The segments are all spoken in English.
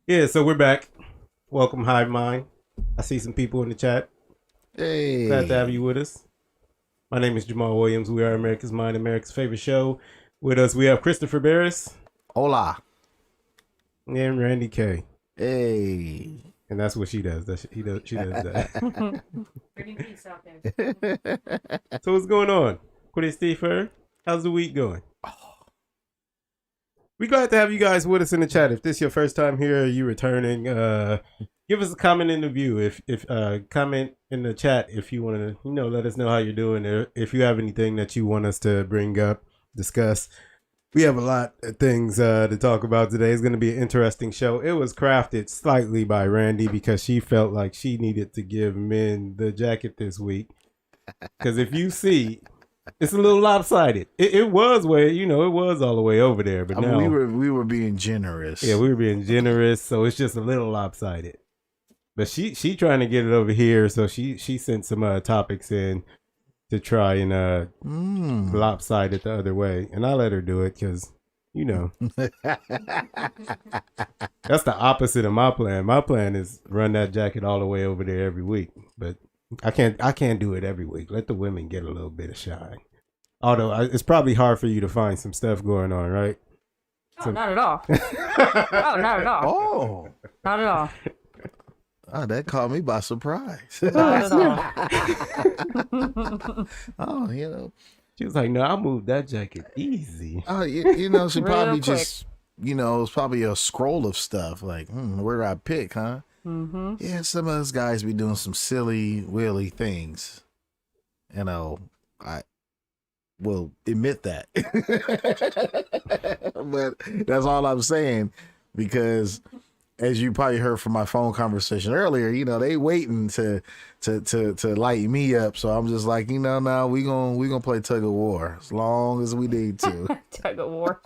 Yeah, so we're back. Welcome, Hive Mind. I see some people in the chat. Glad to have Hey. you with us. My name is Jamal Williams. We are America's Mind, America's favorite show. With us, we have Christopher Barris Hola. and Randy K. Hey. And that's what she does. She does that. Bringing peace out there. So what's going on? Christopher, how's the week going? We're glad to have you guys with us in the chat. If this is your first time here, you returning, give us a comment in the view. If comment in the chat if you want to, let us know how you're doing. Or if you have anything that you want us to bring up, discuss. We have a lot of things to talk about today. It's going to be an interesting show. It was crafted slightly by Randy because she felt like she needed to give men the jacket this week. Because if you see, it's a little lopsided. It was it was all the way over there, but now we were being generous. Yeah, we were being generous, so it's just a little lopsided. But she trying to get it over here, so she sent some topics in to try and lopside it the other way, and I let her do it because that's the opposite of my plan. My plan is run that jacket all the way over there every week, but I can't do it every week. Let the women get a little bit of shine. Although it's probably hard for you to find some stuff going on, right? Oh, not at all. Oh, not at all. Oh. Not at all. Oh, that caught me by surprise. Not at all. Oh, She was like, "No, I'll move that jacket easy." Oh, she probably quick. just, it's probably a scroll of stuff. Like, where do I pick, huh? Mm-hmm. Yeah, some of us guys be doing some silly, willy things. I will admit that. But that's all I'm saying, because as you probably heard from my phone conversation earlier, they waiting to light me up. So I'm just like, now we gonna play tug of war as long as we need to. Tug of war.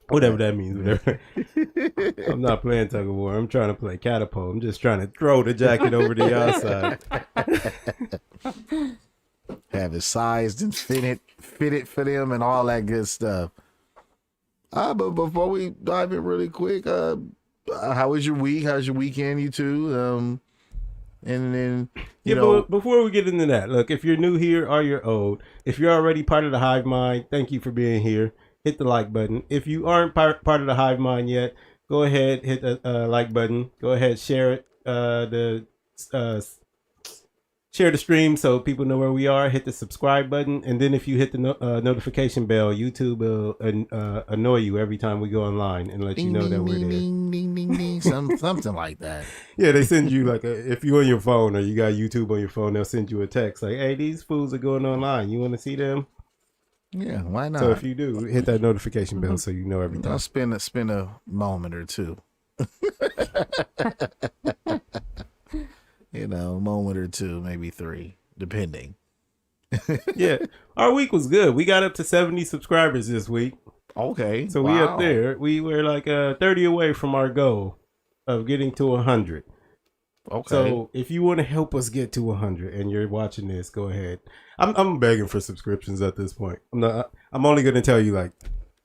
Whatever that means. Whatever. I'm not playing tug of war. I'm trying to play catapult. I'm just trying to throw the jacket over the outside. Have it sized and fitted for them and all that good stuff. But before we dive in really quick, how was your week? How's your weekend, you two? And then, But before we get into that, look, if you're new here or you're old, if you're already part of the Hive Mind, thank you for being here. Hit the like button. If you aren't part of the Hive Mind yet, go ahead, hit the like button. Go ahead, share it. Share the stream so people know where we are. Hit the subscribe button, and then if you hit the notification bell, YouTube will annoy you every time we go online and let you know that we're there. Ding, ding, ding, ding, something like that. Yeah, they send you like if you're on your phone or you got YouTube on your phone, they'll send you a text like, "Hey, these fools are going online. You want to see them?" Yeah, why not? So if you do, hit that notification bell so you know every time. I'll spend a moment or two. Moment or two, maybe 3, depending. Yeah, our week was good. We got up to 70 subscribers this week. Okay, So we up there. We were like 30 away from our goal of getting to 100. Okay. So if you want to help us get to 100 and you're watching this, go ahead. I'm begging for subscriptions at this point. I'm only going to tell you like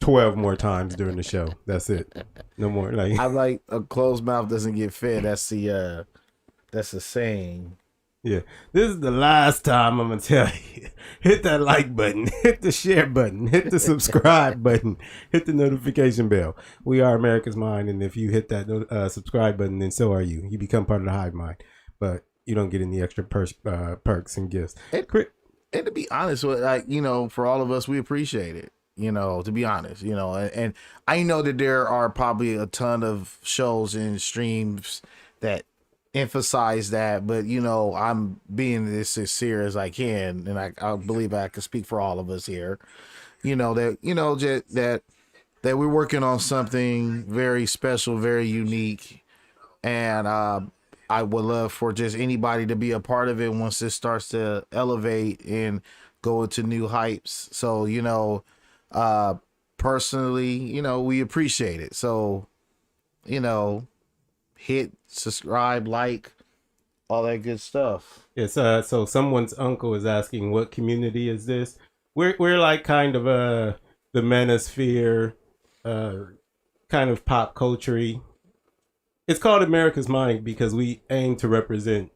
12 more times during the show. That's it. No more. Like I'm like, a closed mouth doesn't get fed. That's the saying. Yeah, this is the last time I'm gonna tell you. Hit that like button, hit the share button, hit the subscribe button, hit the notification bell. We are America's Mind, and if you hit that subscribe button, then so are you. You become part of the Hive Mind, but you don't get any extra perks and gifts. And to be honest, for all of us, we appreciate it. To be honest, and I know that there are probably a ton of shows and streams that emphasize that, but I'm being as sincere as I can, and I believe I can speak for all of us here. That we're working on something very special, very unique, and I would love for just anybody to be a part of it once it starts to elevate and go into new heights. So personally, we appreciate it. So hit subscribe, like, all that good stuff. It's so someone's uncle is asking, what community is this? We're like kind of the manosphere kind of pop culture-y. It's called America's Mind because we aim to represent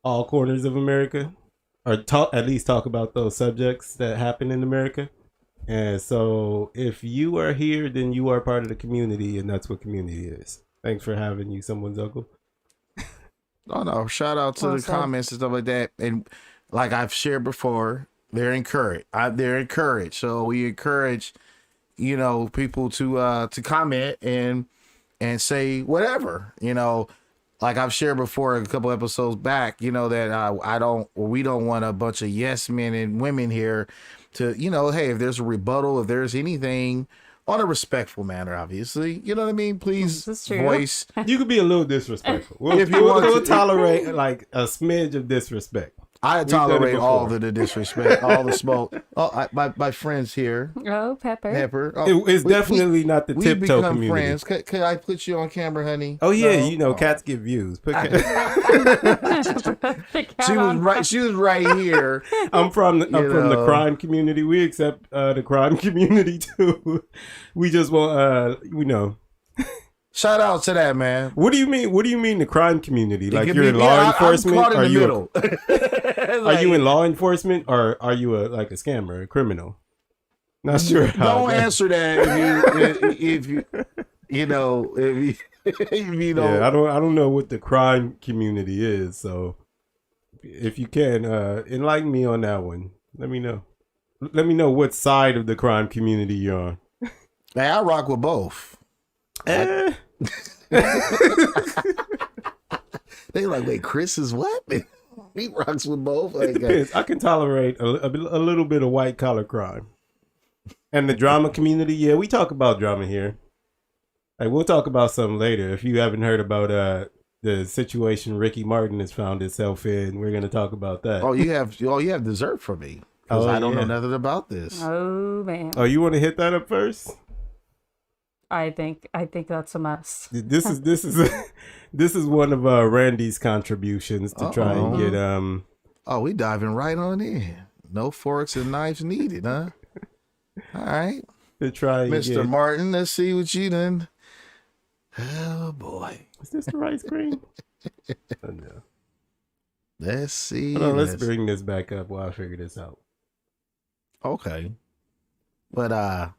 all corners of America, or at least talk about those subjects that happen in America. And so if you are here, then you are part of the community, and that's what community is. Thanks for having you, someone's uncle. Oh no, shout out to the comments and stuff like that. And like I've shared before, they're encouraged. They're encouraged. So we encourage, people to comment and say whatever, like I've shared before a couple episodes back, that we don't want a bunch of yes men and women here to, hey, if there's a rebuttal, if there's anything on a respectful manner, obviously, you know what I mean? Please voice. You could be a little disrespectful. If you want we'll to tolerate like a smidge of disrespect. I tolerate all of the disrespect, all the smoke. Oh, my friends here. Oh, Pepper. It's definitely not the tiptoe community. Friends. Could I put you on camera, honey? Oh yeah, cats get views. She was right. She was right here. I'm from the crime community. We accept the crime community too. We just want Shout out to that, man. What do you mean? What do you mean the crime community? Like you're in law enforcement? I'm caught in the middle. Are you in law enforcement or are you a scammer, a criminal? Not sure. Don't answer that if you don't. Yeah, I don't know what the crime community is. So if you can enlighten me on that one, let me know. Let me know what side of the crime community you're on. Hey, I rock with both. They like, wait, Chris is what? He rocks with both. Like, it depends. I can tolerate a little bit of white collar crime, and the drama community. Yeah, we talk about drama here. Like we'll talk about something later. If you haven't heard about the situation Ricky Martin has found himself in, we're gonna talk about that. Oh, you have dessert for me because I don't know nothing about this. Oh man. Oh, you want to hit that up first? I think that's a must. This is one of Randy's contributions to try and get Oh, we diving right on in. No forks and knives needed, huh? All right. To try, Mr. Martin. Let's see what you done. Oh boy, is this the right screen? Oh, no. Let's see. Let's bring this back up while I figure this out. Okay, but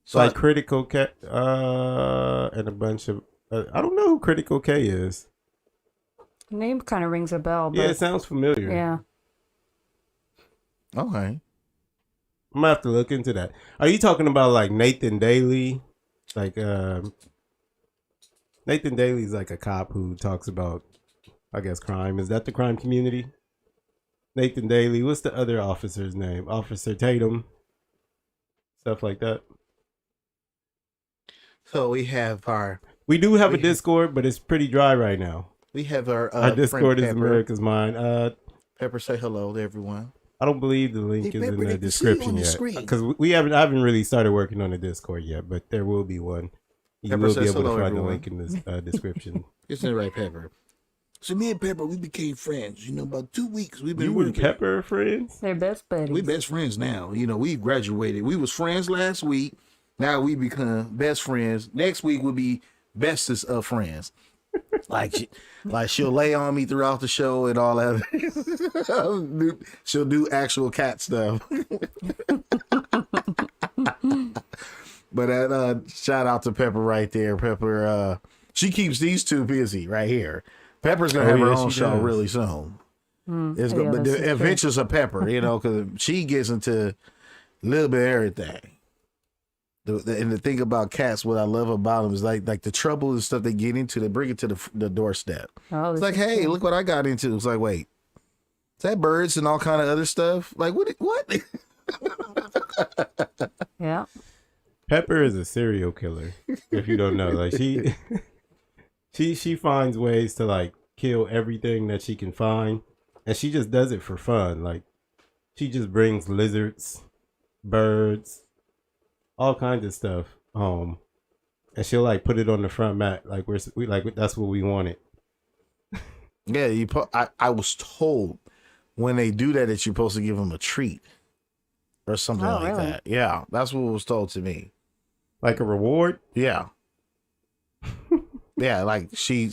so like Critical K, and a bunch of I don't know who Critical K is. The name kind of rings a bell. But yeah, it sounds familiar. Yeah. Okay. I'm gonna have to look into that. Are you talking about like Nathan Daly? Like Nathan Daly's like a cop who talks about, I guess, crime. Is that the crime community? Nathan Daly. What's the other officer's name? Officer Tatum. Stuff like that. So we have We do have a Discord, but it's pretty dry right now. We have our Discord is America's Mind. Pepper, say hello to everyone. I don't believe the link is in the description yet, because I haven't really started working on the Discord yet, but there will be one. You Pepper will be able hello, to find everyone. the link in the description. Isn't it right, Pepper? So me and Pepper, we became friends. About 2 weeks. We've been You working. and Pepper are friends? They're best buddies. We best friends now. We graduated. We was friends last week. Now we become best friends. Next week we'll be bestest of friends. Like she'll lay on me throughout the show and all that. She'll do actual cat stuff. But shout out to Pepper right there. Pepper, she keeps these two busy right here. Pepper's gonna have her own show really soon. It's gonna be the Adventures of Pepper, because she gets into a little bit of everything. And the thing about cats, what I love about them is like the trouble and stuff they get into, they bring it to the doorstep. Oh, it's like, hey, look what I got into. It's like, wait, is that birds and all kind of other stuff? Like, what? Yeah. Pepper is a serial killer. If you don't know, like she finds ways to like kill everything that she can find, and she just does it for fun. Like she just brings lizards, birds, all kinds of stuff home, and she'll like put it on the front mat, like we like that's what we wanted. Yeah, I was told when they do that you're supposed to give them a treat or something like really? that. Yeah, that's what was told to me. Like a reward? Yeah. Yeah, like she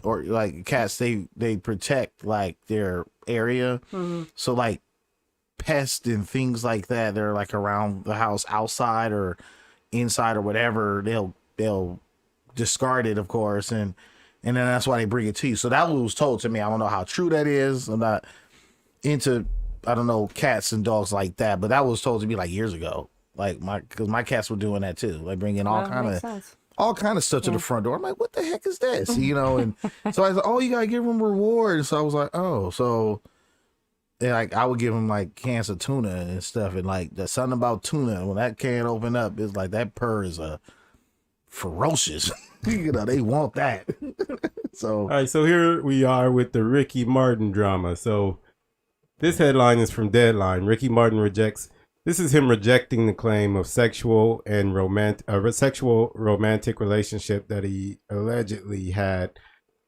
or like cats, they protect like their area. Mm-hmm. So like pests and things like that, they're like around the house, outside or inside or whatever, they'll discard it, of course, and then that's why they bring it to you. So that was told to me. I don't know how true that is. I'm not into, I don't know, cats and dogs like that, but that was told to me like years ago. Like because my cats were doing that too, like bringing all kind of stuff to the front door. I'm like, what the heck is this? You know, and so I was like, oh, you gotta give them rewards. So I was like, oh, so and like I would give them like cans of tuna and stuff, and like there's something about tuna when that can open up, it's like that purr is ferocious. You know, they want that. So all right, so here we are with the Ricky Martin drama. So this headline is from Deadline. Ricky Martin rejects. This is him rejecting the claim of sexual romantic relationship that he allegedly had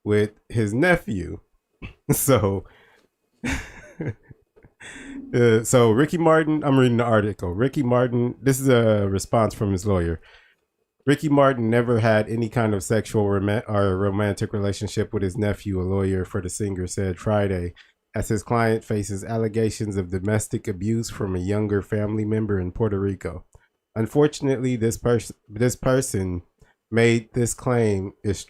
with his nephew. So, so Ricky Martin, I'm reading the article. Ricky Martin, this is a response from his lawyer. Ricky Martin never had any kind of sexual or romantic relationship with his nephew, a lawyer for the singer said Friday, as his client faces allegations of domestic abuse from a younger family member in Puerto Rico. Unfortunately, the person who made this claim is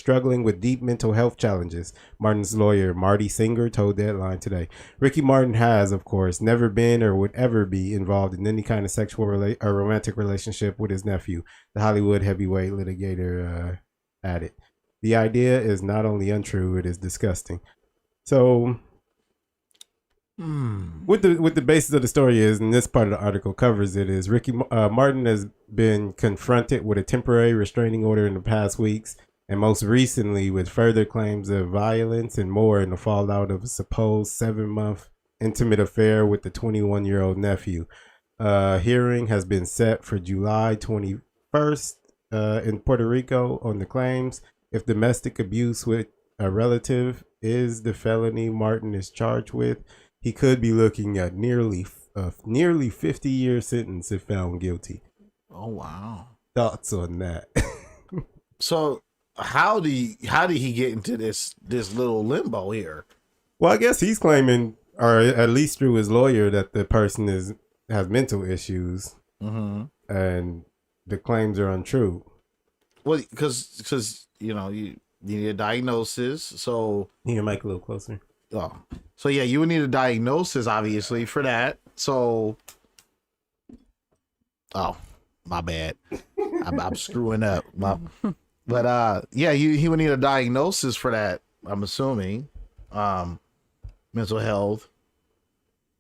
struggling with deep mental health challenges, Martin's lawyer, Marty Singer, told Deadline today. Ricky Martin has, of course, never been or would ever be involved in any kind of sexual or romantic relationship with his nephew, the Hollywood heavyweight litigator added. The idea is not only untrue, it is disgusting. So, what the basis of the story is, and this part of the article covers it, is Ricky Martin has been confronted with a temporary restraining order in the past weeks, and most recently with further claims of violence and more in the fallout of a supposed 7-month intimate affair with the 21-year-old nephew. Hearing has been set for July 21st in Puerto Rico on the claims. If domestic abuse with a relative is the felony Martin is charged with, he could be looking at nearly 50-year sentence if found guilty. Oh wow! Thoughts on that? So how did he get into this little limbo here? Well, I guess he's claiming, or at least through his lawyer, that the person has mental issues, and the claims are untrue. Well, because you know you need a diagnosis. So you can make a little closer. Oh, so yeah, you would need a diagnosis, obviously, for that. So, oh, my bad, I'm screwing up. But yeah, he would need a diagnosis for that. I'm assuming, mental health,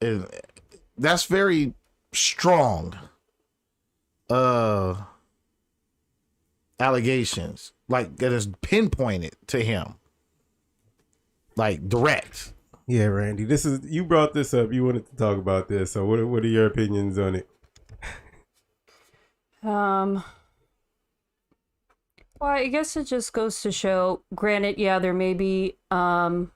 and that's very strong. Allegations like that is pinpointed to him. Like direct. Yeah, Randy. You brought this up. You wanted to talk about this. So what are your opinions on it? Well, I guess it just goes to show, granted, yeah, there may be some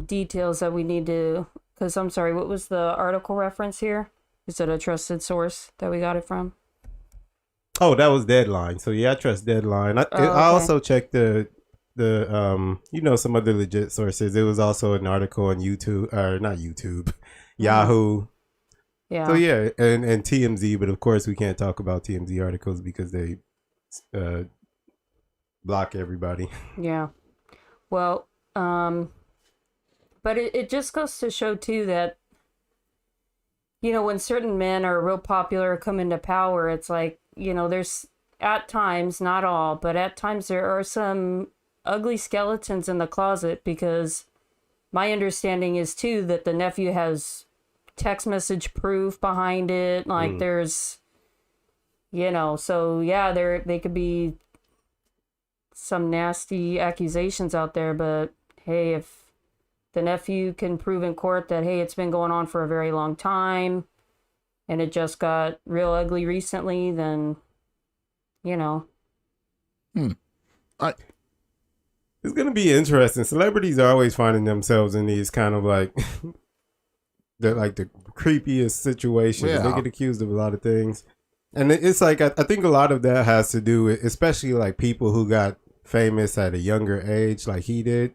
details that we need to, because I'm sorry, what was the article reference here? Is it a trusted source that we got it from? Oh, that was Deadline. So yeah, I trust Deadline. I also checked the some other legit sources. It was also an article on YouTube, or not YouTube, Yahoo. Yeah. So yeah, and TMZ, but of course we can't talk about TMZ articles because they block everybody. Yeah. Well, but it just goes to show too that, you know, when certain men are real popular, come into power, it's like, you know, there's at times, not all, but at times there are some ugly skeletons in the closet, because my understanding is too that the nephew has text message proof behind it. Like there's, you know, so yeah, they could be some nasty accusations out there, but hey, if the nephew can prove in court that, hey, it's been going on for a very long time and it just got real ugly recently, then, you know. It's going to be interesting. Celebrities are always finding themselves in these kind of like the creepiest situations. Yeah. They get accused of a lot of things, and it's like I think a lot of that has to do with, especially like people who got famous at a younger age, like he did,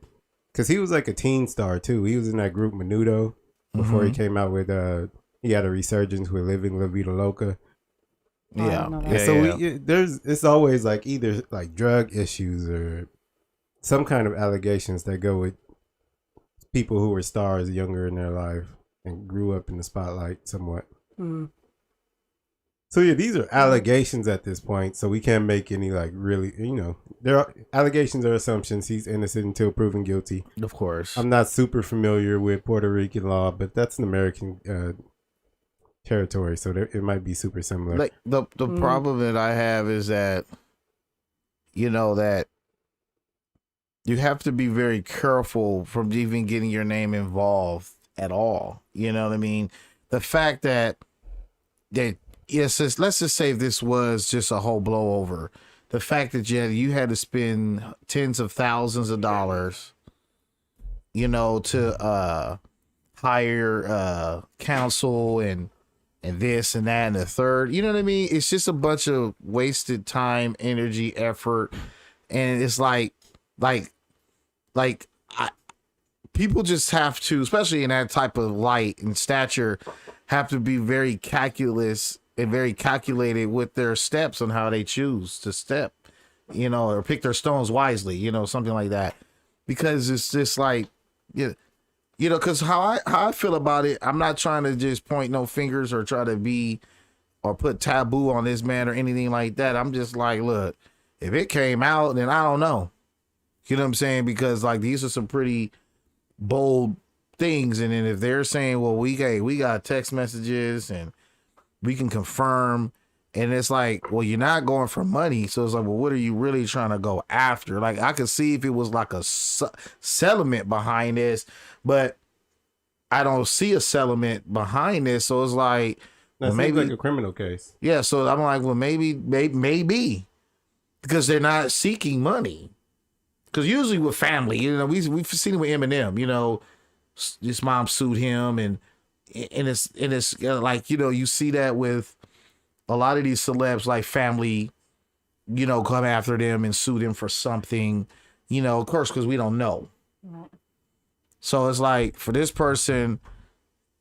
because he was like a teen star too. He was in that group Menudo before he came out with he had a resurgence with Living La Vida Loca. Yeah. And so it's always like either like drug issues or some kind of allegations that go with people who were stars younger in their life and grew up in the spotlight somewhat. So yeah, these are allegations at this point, so we can't make any like really, there are allegations or assumptions. He's innocent until proven guilty. Of course. I'm not super familiar with Puerto Rican law, but that's an American territory, so it might be super similar. Like the problem that I have is that, that you have to be very careful from even getting your name involved at all. You know what I mean? The fact that yes, let's just say this was just a whole blowover. The fact that you had to spend tens of thousands of dollars, to hire counsel and this and that and the third, you know what I mean? It's just a bunch of wasted time, energy, effort, and it's people just have to, especially in that type of light and stature, have to be very calculous and very calculated with their steps on how they choose to step, or pick their stones wisely, something like that, because it's just like, because how I feel about it, I'm not trying to just point no fingers or try to be or put taboo on this man or anything like that. I'm just like, look, if it came out, then I don't know. You know what I'm saying? Because like these are some pretty bold things, and then if they're saying, well, we got text messages and we can confirm, and it's like, well, you're not going for money, so it's like, well, what are you really trying to go after? Like I could see if it was like a settlement behind this, but I don't see a settlement behind this, so it's like, that seems like a criminal case. Yeah, so I'm like, well, maybe because they're not seeking money. Because usually with family, we've seen it with Eminem. His mom sued him, and it's like, you see that with a lot of these celebs, like family, come after them and sue them for something, of course, because we don't know. So it's like for this person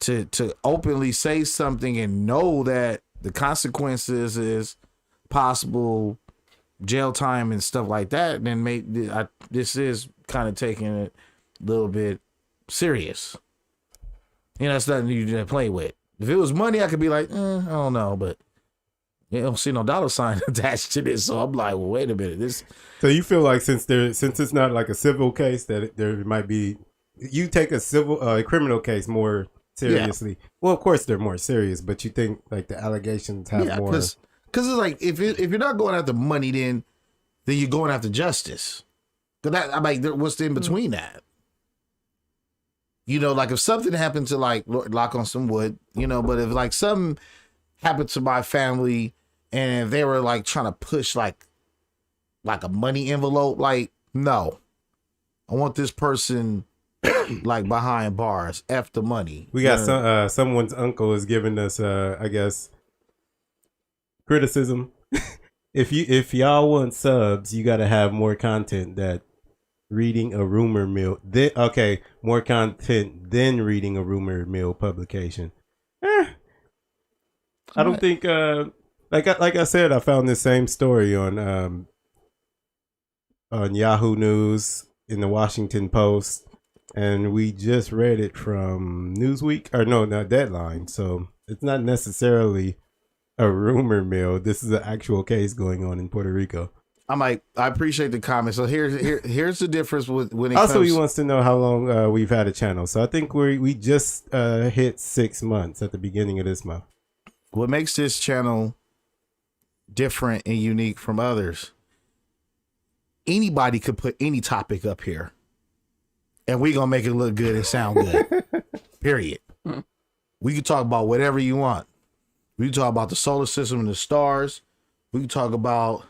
to openly say something and know that the consequences is possible jail time and stuff like that, then this is kind of taking it a little bit serious. It's nothing you just play with. If it was money, I could be like, I don't know, but you don't see no dollar sign attached to this, so I'm like, well, wait a minute. So you feel like since it's not like a civil case, that there might be, you take a criminal case more seriously. Yeah. Well, of course they're more serious, but you think like the allegations have more. Because it's like if you're not going after money, then you're going after justice. Because I'm like, what's in between that? Like if something happened to like lock on some wood, but if like something happened to my family and they were like trying to push like a money envelope, like, no, I want this person like behind bars, F the money. We got someone's uncle is giving us, I guess, criticism. If y'all want subs, you got to have more content that reading a rumor mill. More content than reading a rumor mill publication. I don't think. Like I said, I found this same story on Yahoo News, in the Washington Post, and we just read it from Newsweek, or no, not Deadline. So it's not necessarily a rumor mill. This is an actual case going on in Puerto Rico. I'm like, I appreciate the comment. So here's the difference with when it also comes. He wants to know how long we've had a channel. So I think we just hit 6 months at the beginning of this month. What makes this channel different and unique from others? Anybody could put any topic up here, and we gonna make it look good and sound good. Period. We can talk about whatever you want. We can talk about the solar system and the stars. We can talk about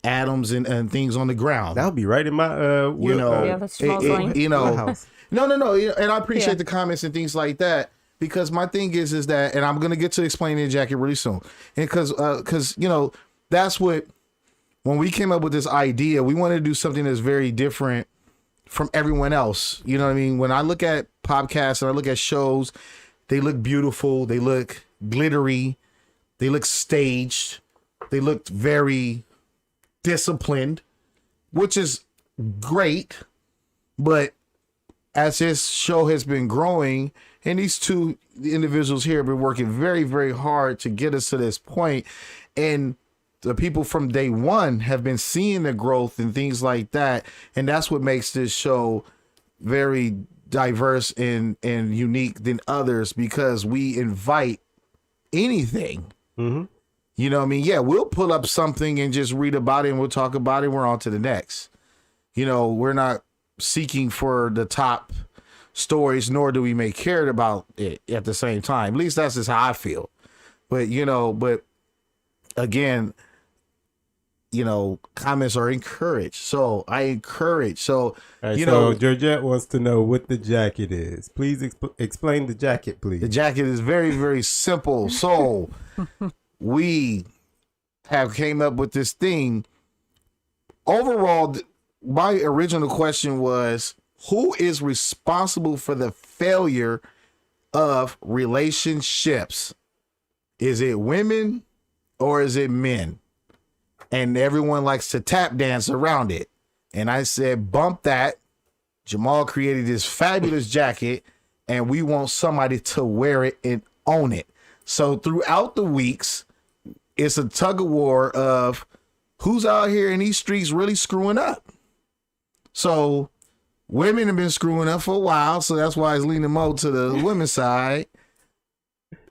atoms and things on the ground. That'll be right in my that smells like No. And I appreciate the comments and things like that. because my thing is that, and I'm gonna get to explaining the jacket really soon, and because you know that's what when we came up with this idea, we wanted to do something that's very different from everyone else. You know what I mean? When I look at podcasts and I look at shows, they look beautiful, they look glittery, they look staged, they look very disciplined, which is great, but as this show has been growing, and these two individuals here have been working very, very hard to get us to this point, and the people from day one have been seeing the growth and things like that, and that's what makes this show very diverse and unique than others, because we invite anything. Mm-hmm. You know what I mean? Yeah, we'll pull up something and just read about it and we'll talk about it. We're on to the next. You know, we're not seeking for the top stories, nor do we make care about it at the same time. At least that's just how I feel. But, you know, again, you know, comments are encouraged. So I encourage. So, Right, you so know, Georgette wants to know what the jacket is. Please explain the jacket, please. the jacket is very, very simple. So we have came up with this thing. Overall, my original question was, who is responsible for the failure of relationships? Is it women or is it men? And everyone likes to tap dance around it. And I said, bump that. Jamal created this fabulous jacket, and we want somebody to wear it and own it. So throughout the weeks, it's a tug of war of who's out here in these streets really screwing up. So women have been screwing up for a while, so that's why it's leaning more to the women's side.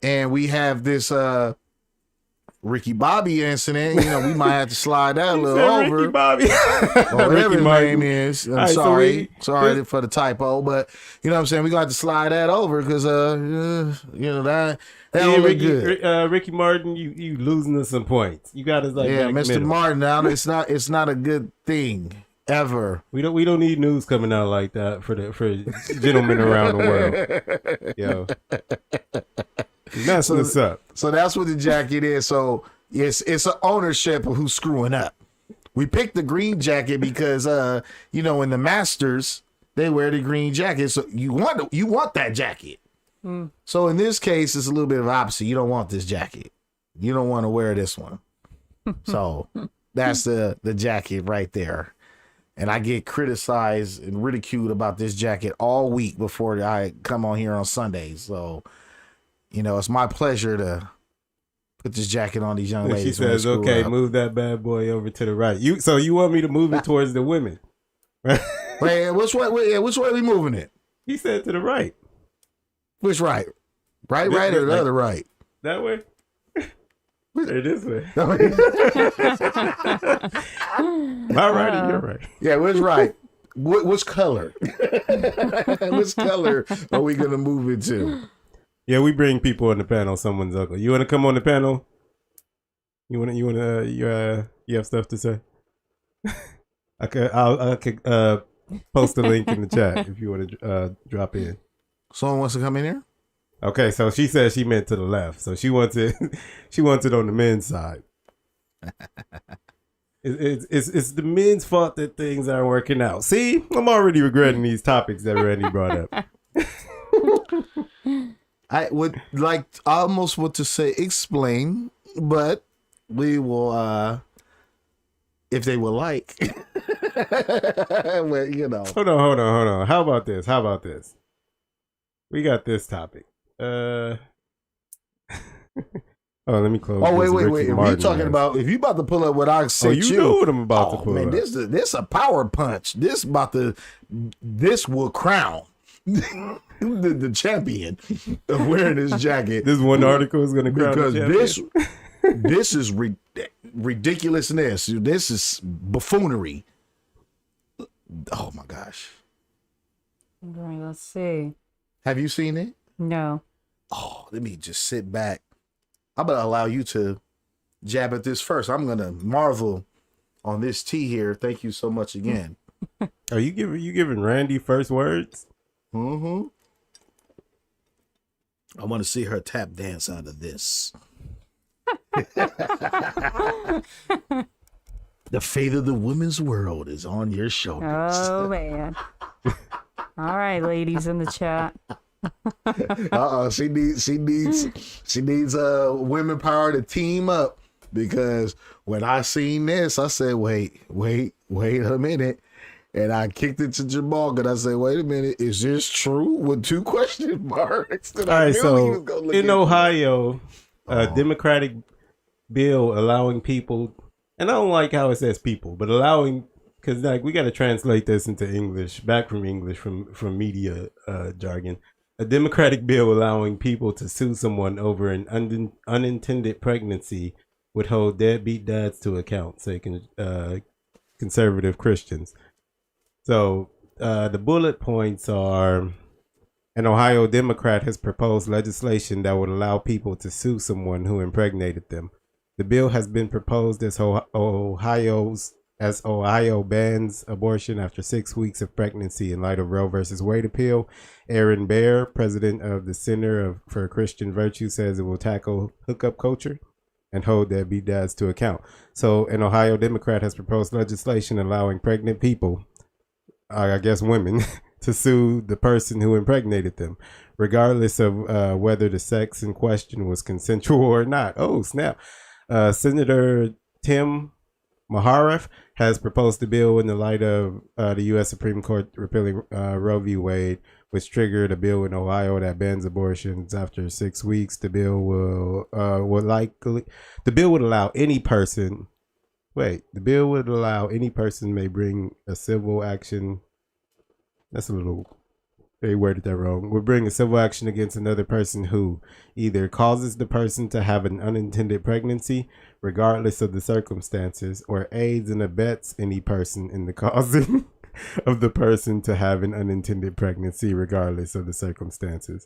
And we have this Ricky Bobby incident. You know, we might have to slide that a little over. Ricky Bobby. Or whatever his name is. I'm Right, sorry. so sorry for the typo, but you know what I'm saying? We're going to have to slide that over because, you know, that don't look good. Ricky Martin, you losing us some points. You got us like Yeah, back Mr. middle. Martin, now it's not a good thing ever. We don't need news coming out like that for gentlemen around the world. Yo, you're messing us up. So that's what the jacket is. So it's an ownership of who's screwing up. We picked the green jacket because you know, in the Masters they wear the green jacket, so you want that jacket. So in this case, it's a little bit of opposite. You don't want this jacket. You don't want to wear this one. So that's the jacket right there. And I get criticized and ridiculed about this jacket all week before I come on here on Sundays. So, you know, it's my pleasure to put this jacket on these young And ladies. she when they says, screw "Okay, up. move that bad boy over to the right." So you want me to move it towards the women? Wait, which way are we moving it? He said to the right. Which right? Right, This right, or way, the like- other right? That way. Or this way. My right or your right? Yeah, which right? Which color? Which color are we gonna move it to? Yeah, we bring people on the panel. Someone's uncle. You want to come on the panel? You have stuff to say? I could post a link in the chat if you want to drop in. Someone wants to come in here? Okay, so she said she meant to the left, so she wants it. She wants it on the men's side. It's the men's fault that things aren't working out. See, I'm already regretting these topics that Randy brought up. I would like almost want to say explain, but we will if they would like. Well, you know. Hold on. How about this? We got this topic. Oh, let me close. Oh, this wait. Ricky If Martin you talking ass. about, if you about to pull up what I Oh, said, you know what I'm about to pull man, up. this a power punch. This will crown the champion of wearing this jacket. This one article is going to crown Because the champion. this is ridiculousness. This is buffoonery. Oh my gosh. Right, let's see. Have you seen it? No. Oh, let me just sit back. I'm gonna allow you to jab at this first. I'm gonna marvel on this tea here. Thank you so much again. Are you giving Randy first words? Mm-hmm. I want to see her tap dance out of this. The fate of the women's world is on your shoulders. Oh man. All right, ladies in the chat. She needs women power to team up, because when I seen this, I said, wait a minute. And I kicked it to Jamal, and I said, wait a minute, is this true? With 2 question marks. All right, so in Ohio, a Democratic bill allowing people, and I don't like how it says people, but allowing, because like we got to translate this into English, back from English, from media jargon. A Democratic bill allowing people to sue someone over an unintended pregnancy would hold deadbeat dads to account, say conservative Christians. So the bullet points are: an Ohio Democrat has proposed legislation that would allow people to sue someone who impregnated them. The bill has been proposed as Ohio bans abortion after 6 weeks of pregnancy in light of Roe versus Wade appeal. Aaron Baer, president of the Center for Christian Virtue, says it will tackle hookup culture and hold deadbeat dads to account. So an Ohio Democrat has proposed legislation allowing pregnant people, I guess women, to sue the person who impregnated them, regardless of whether the sex in question was consensual or not. Oh, snap. Senator Tim Maharev has proposed the bill in the light of the U.S. Supreme Court repealing Roe v. Wade, which triggered a bill in Ohio that bans abortions after 6 weeks. The bill would allow any person. The bill would allow any person may bring a civil action. That's a little, they worded that wrong. Would bring a civil action against another person who either causes the person to have an unintended pregnancy, regardless of the circumstances, or aids and abets any person in the causing of the person to have an unintended pregnancy, regardless of the circumstances.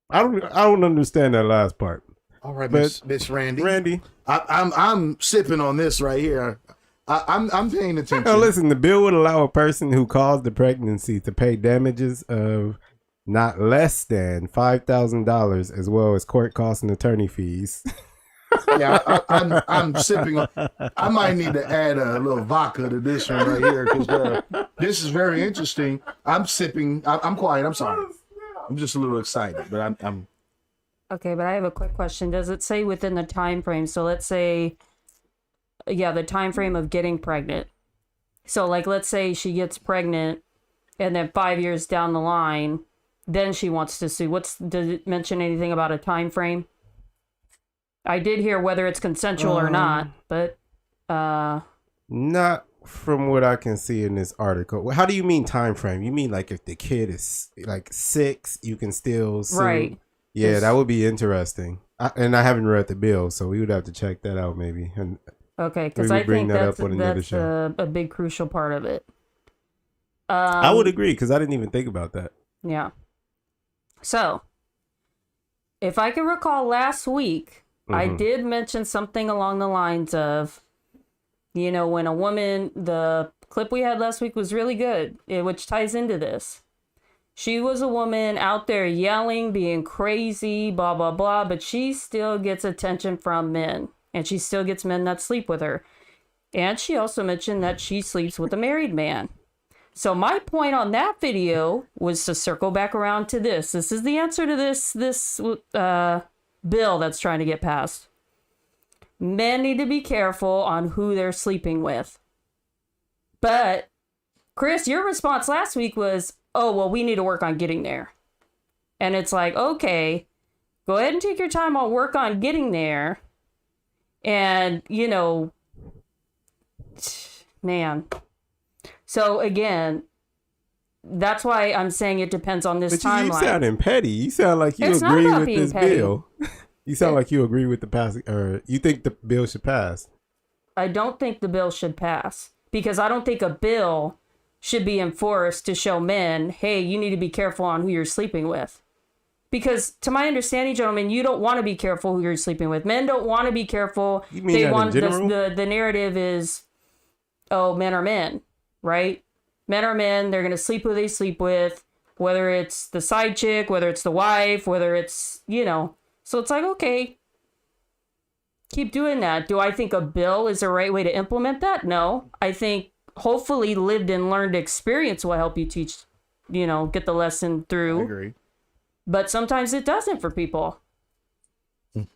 I don't understand that last part. All right, Miss Randy. Randy, I'm sipping on this right here. I'm paying attention. Now listen, the bill would allow a person who caused the pregnancy to pay damages of not less than $5,000, as well as court costs and attorney fees. Yeah, I'm sipping on. I might need to add a little vodka to this one right here, because this is very interesting. I'm sipping. I'm quiet. I'm sorry. I'm just a little excited, but I'm. Okay, but I have a quick question. Does it say within the time frame? So let's say, the time frame of getting pregnant. So like, let's say she gets pregnant, and then 5 years down the line, then she wants to sue. Does it mention anything about a time frame? I did hear whether it's consensual or not, but not from what I can see in this article. How do you mean time frame? You mean like if the kid is like 6, you can still sue? Right. Yeah, that would be interesting. And I haven't read the bill, so we would have to check that out maybe. And okay, because I think that's a big crucial part of it. I would agree, because I didn't even think about that. Yeah. So, if I can recall last week, I did mention something along the lines of, when a woman, the clip we had last week was really good, which ties into this. She was a woman out there yelling, being crazy, blah, blah, blah, but she still gets attention from men, and she still gets men that sleep with her. And she also mentioned that she sleeps with a married man. So my point on that video was to circle back around to this. This is the answer to this bill that's trying to get passed. Men need to be careful on who they're sleeping with. But, Chris, your response last week was, oh, well, we need to work on getting there. And it's like, okay, go ahead and take your time on work on getting there. And, man. So, again, that's why I'm saying it depends on this timeline. You sounding petty. You sound like you agree with this bill. You sound like you agree with the pass, or you think the bill should pass. I don't think the bill should pass, because I don't think a bill should be enforced to show men, hey, you need to be careful on who you're sleeping with. Because to my understanding, gentlemen, you don't want to be careful who you're sleeping with. Men don't want to be careful. You mean in general? The narrative is, oh, men are men, right? Men are men. They're going to sleep who they sleep with. whether it's the side chick, whether it's the wife, whether it's, so it's like, okay, keep doing that. Do I think a bill is the right way to implement that? No. I think hopefully lived and learned experience will help you teach, get the lesson through. I agree. But sometimes it doesn't for people.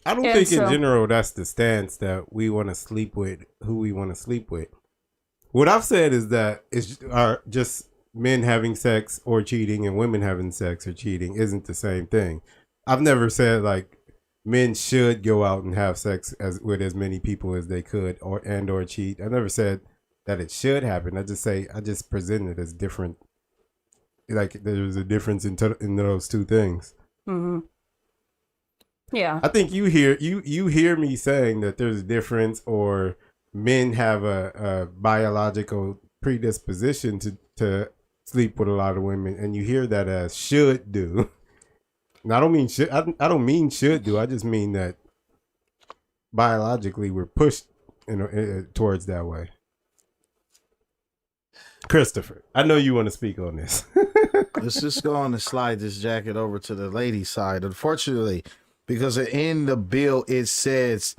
I don't think in general that's the stance that we want to sleep with who we want to sleep with. What I've said is that it's just men having sex or cheating and women having sex or cheating isn't the same thing. I've never said like men should go out and have sex with as many people as they could or cheat. I never said that it should happen. I just present it as different. Like there's a difference in those two things. Mm-hmm. Yeah. I think you hear me saying that there's a difference, or men have a biological predisposition to sleep with a lot of women, and you hear that as should do. And I don't mean should. I don't mean should do. I just mean that biologically we're pushed towards that way. Christopher, I know you want to speak on this. Let's just go on and slide this jacket over to the lady side. Unfortunately, because in the bill it says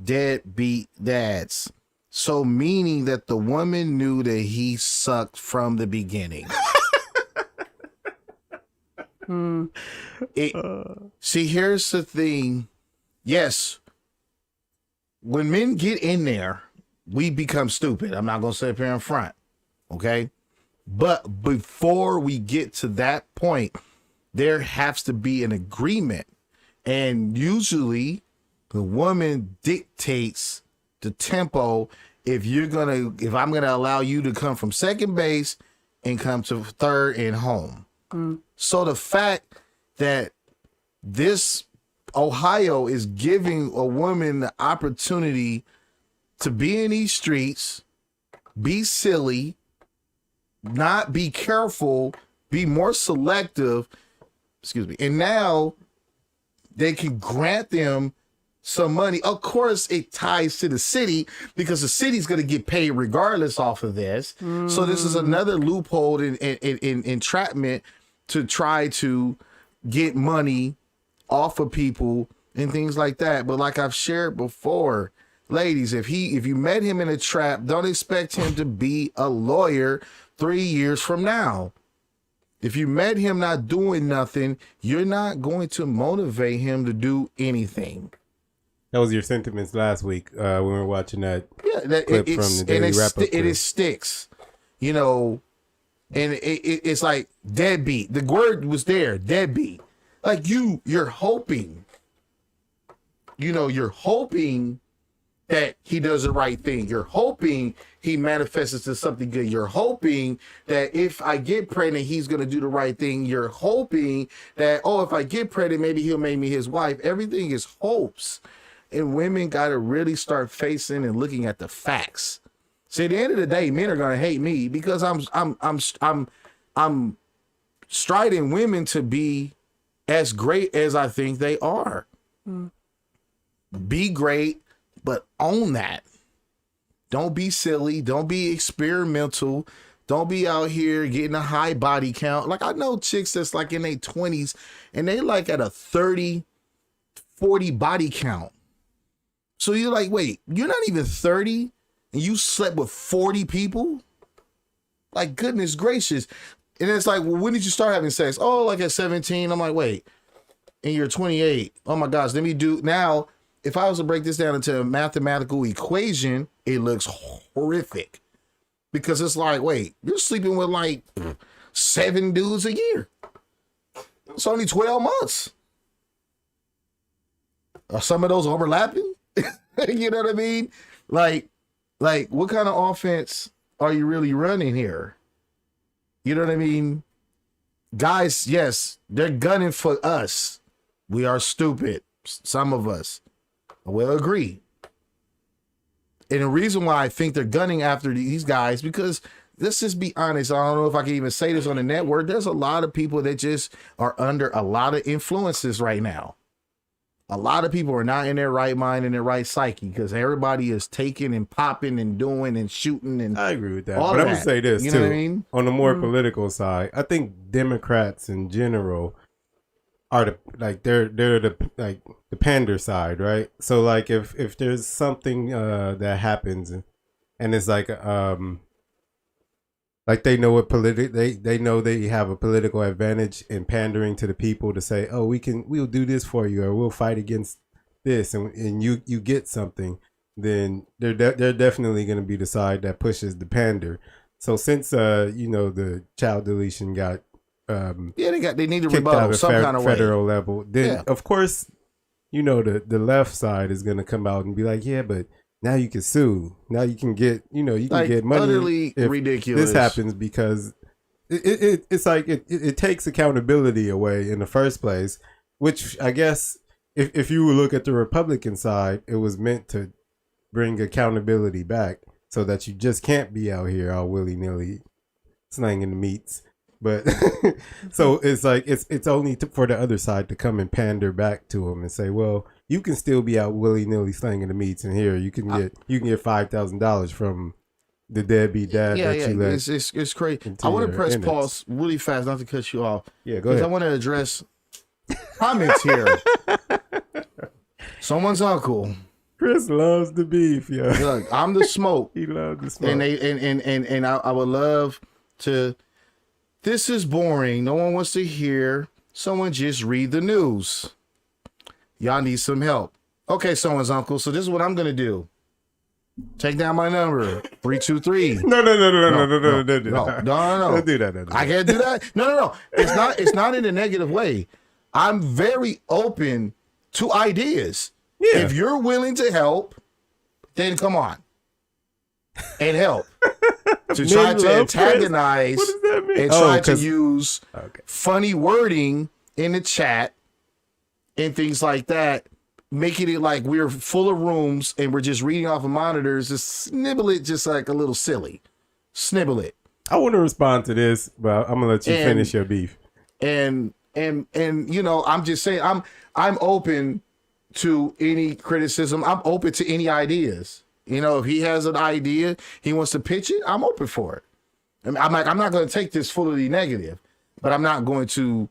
deadbeat dads. So meaning that the woman knew that he sucked from the beginning. See, here's the thing. Yes, when men get in there, we become stupid. I'm not going to sit up here in front. Okay? But before we get to that point, there has to be an agreement. And usually the woman dictates the tempo. If I'm gonna allow you to come from second base and come to third and home. So the fact that this Ohio is giving a woman the opportunity to be in these streets, be silly, not be careful, be more selective, and now they can grant them some money. Of course, it ties to the city because the city's going to get paid regardless off of this. So this is another loophole in entrapment to try to get money off of people and things like that. But like I've shared before, ladies, if you met him in a trap, don't expect him to be a lawyer 3 years from now. If you met him not doing nothing, you're not going to motivate him to do anything. That was your sentiments last week when we were watching that clip from the Daily Wrap-Up. It sticks, and it's like deadbeat. The word was there, deadbeat. Like you're hoping, you're hoping that he does the right thing. You're hoping he manifests into something good. You're hoping that if I get pregnant, he's going to do the right thing. You're hoping that, if I get pregnant, maybe he'll make me his wife. Everything is hopes. And women got to really start facing and looking at the facts. See, at the end of the day, men are going to hate me because I'm striding women to be as great as I think they are. Be great, but own that. Don't be silly. Don't be experimental. Don't be out here getting a high body count. Like I know chicks that's like in their 20s and they like at a 30, 40 body count. So you're like, wait, you're not even 30 and you slept with 40 people? Like, goodness gracious. And it's like, well, when did you start having sex? Oh, like at 17. I'm like, wait, and you're 28. Oh my gosh, let me do now. If I was to break this down into a mathematical equation, it looks horrific because it's like, wait, you're sleeping with like 7 dudes a year. It's only 12 months. Are some of those overlapping? You know what I mean? Like what kind of offense are you really running here? You know what I mean? Guys, yes, they're gunning for us. We are stupid. Some of us. I will agree. And the reason why I think they're gunning after these guys, because let's just be honest. I don't know if I can even say this on the network. There's a lot of people that just are under a lot of influences right now. a lot of people are not in their right mind and their right psyche because everybody is taking and popping and doing and shooting and I agree with that. all But of I'm gonna that. say this You too. know what I mean? On the more political side, I think Democrats in general are they're the pander side, right? So like if there's something that happens and it's like they know what they know they have a political advantage in pandering to the people to say, oh, we'll do this for you or we'll fight against this and you get something, then they're definitely going to be the side that pushes the pander. So since the child deletion got they need to kicked rebuttal out of some kind of way. federal level, then of course the left side is going to come out and be like, yeah, but now you can sue. Now you can get, you can get money. Utterly if ridiculous. This happens because it's like it takes accountability away in the first place, which I guess if you look at the Republican side, it was meant to bring accountability back so that you just can't be out here all willy-nilly slanging the meats. But so it's like it's only for the other side to come and pander back to them and say, well, you can still be out willy-nilly slanging the meats, and here you can get $5,000 from the deadbeat dad that you let. It's crazy. I want to press pause really fast, not to cut you off. Yeah, go ahead. I want to address comments here. Someone's uncle. Chris loves the beef, yo. Look, I'm the smoke. He loves the smoke. And I would love to. This is boring. No one wants to hear. Someone just read the news. Y'all need some help. Okay, someone's uncle. So this is what I'm gonna do. Take down my number 323. No. Don't do that. Don't do that. I can't do that. No. It's not in a negative way. I'm very open to ideas. Yeah. If you're willing to help, then come on and help. To try to antagonize what does that mean? and try to use funny wording in the chat and things like that, making it like we're full of rooms and we're just reading off of monitors, just snibble it just like a little silly. Snibble it. I want to respond to this, but I'm gonna let you finish your beef. And I'm just saying I'm open to any criticism. I'm open to any ideas. If he has an idea, he wants to pitch it, I'm open for it. I'm not going to take this fully negative, but I'm not going to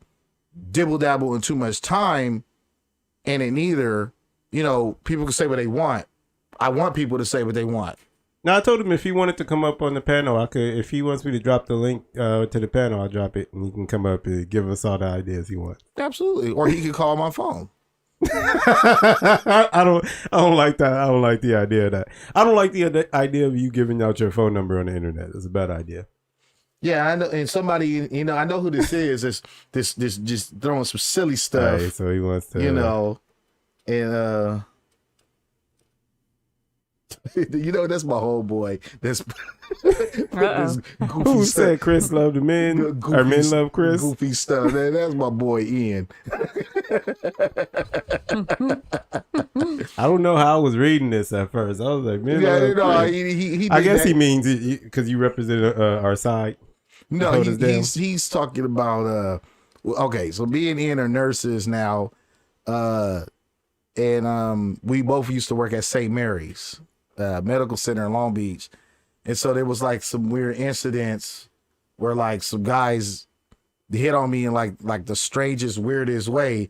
dibble dabble in too much time in it neither. People can say what they want. I want people to say what they want. Now I told him if he wanted to come up on the panel, I could. If he wants me to drop the link to the panel, I'll drop it and he can come up and give us all the ideas he wants. Absolutely, or he can call my phone. I don't like that. I don't like the idea of that. I don't like the idea of you giving out your phone number on the internet. It's a bad idea. Yeah, I know. And somebody, I know who this is. This just throwing some silly stuff. Right, so he wants to, and that's my homeboy. That's this goofy who stuff. said Chris loved the men or men love Chris? Goofy stuff. That's my boy Ian. I don't know how I was reading this at first. I was like, man, he I guess he means it because you represent our side. No, he's talking about okay, so me and Ian are nurses now, and we both used to work at St. Mary's Medical Center in Long Beach, and so there was like some weird incidents where like some guys hit on me in like the strangest, weirdest way,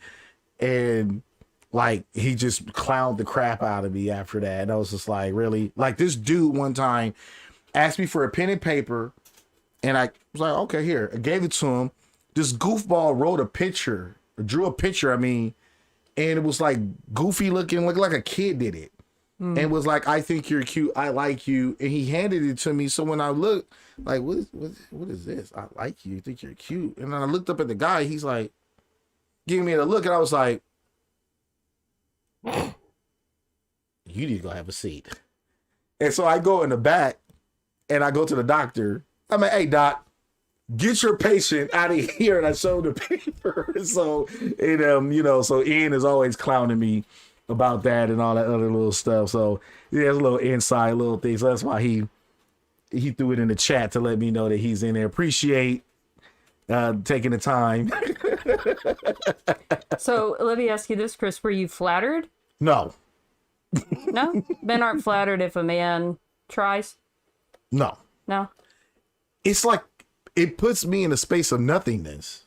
and like he just clowned the crap out of me after that. And I was just like, really? Like this dude one time asked me for a pen and paper, and I was like, okay, here. I gave it to him. This goofball drew a picture, and it was like goofy looking, looked like a kid did it. And was like, I think you're cute, I like you. And he handed it to me. So when I looked, like, what is this? I like you, think you're cute. And then I looked up at the guy, he's like, giving me a look, and I was like, you need to go have a seat. And so I go in the back and I go to the doctor. I'm like, hey, doc, get your patient out of here. And I showed the paper. So, so Ian is always clowning me about that and all that other little stuff. So there's a little inside little things. So that's why he threw it in the chat to let me know that he's in there. Appreciate taking the time So let me ask you this, Chris. Were you flattered? No. No? Men aren't flattered if a man tries? No. No? It's like it puts me in a space of nothingness.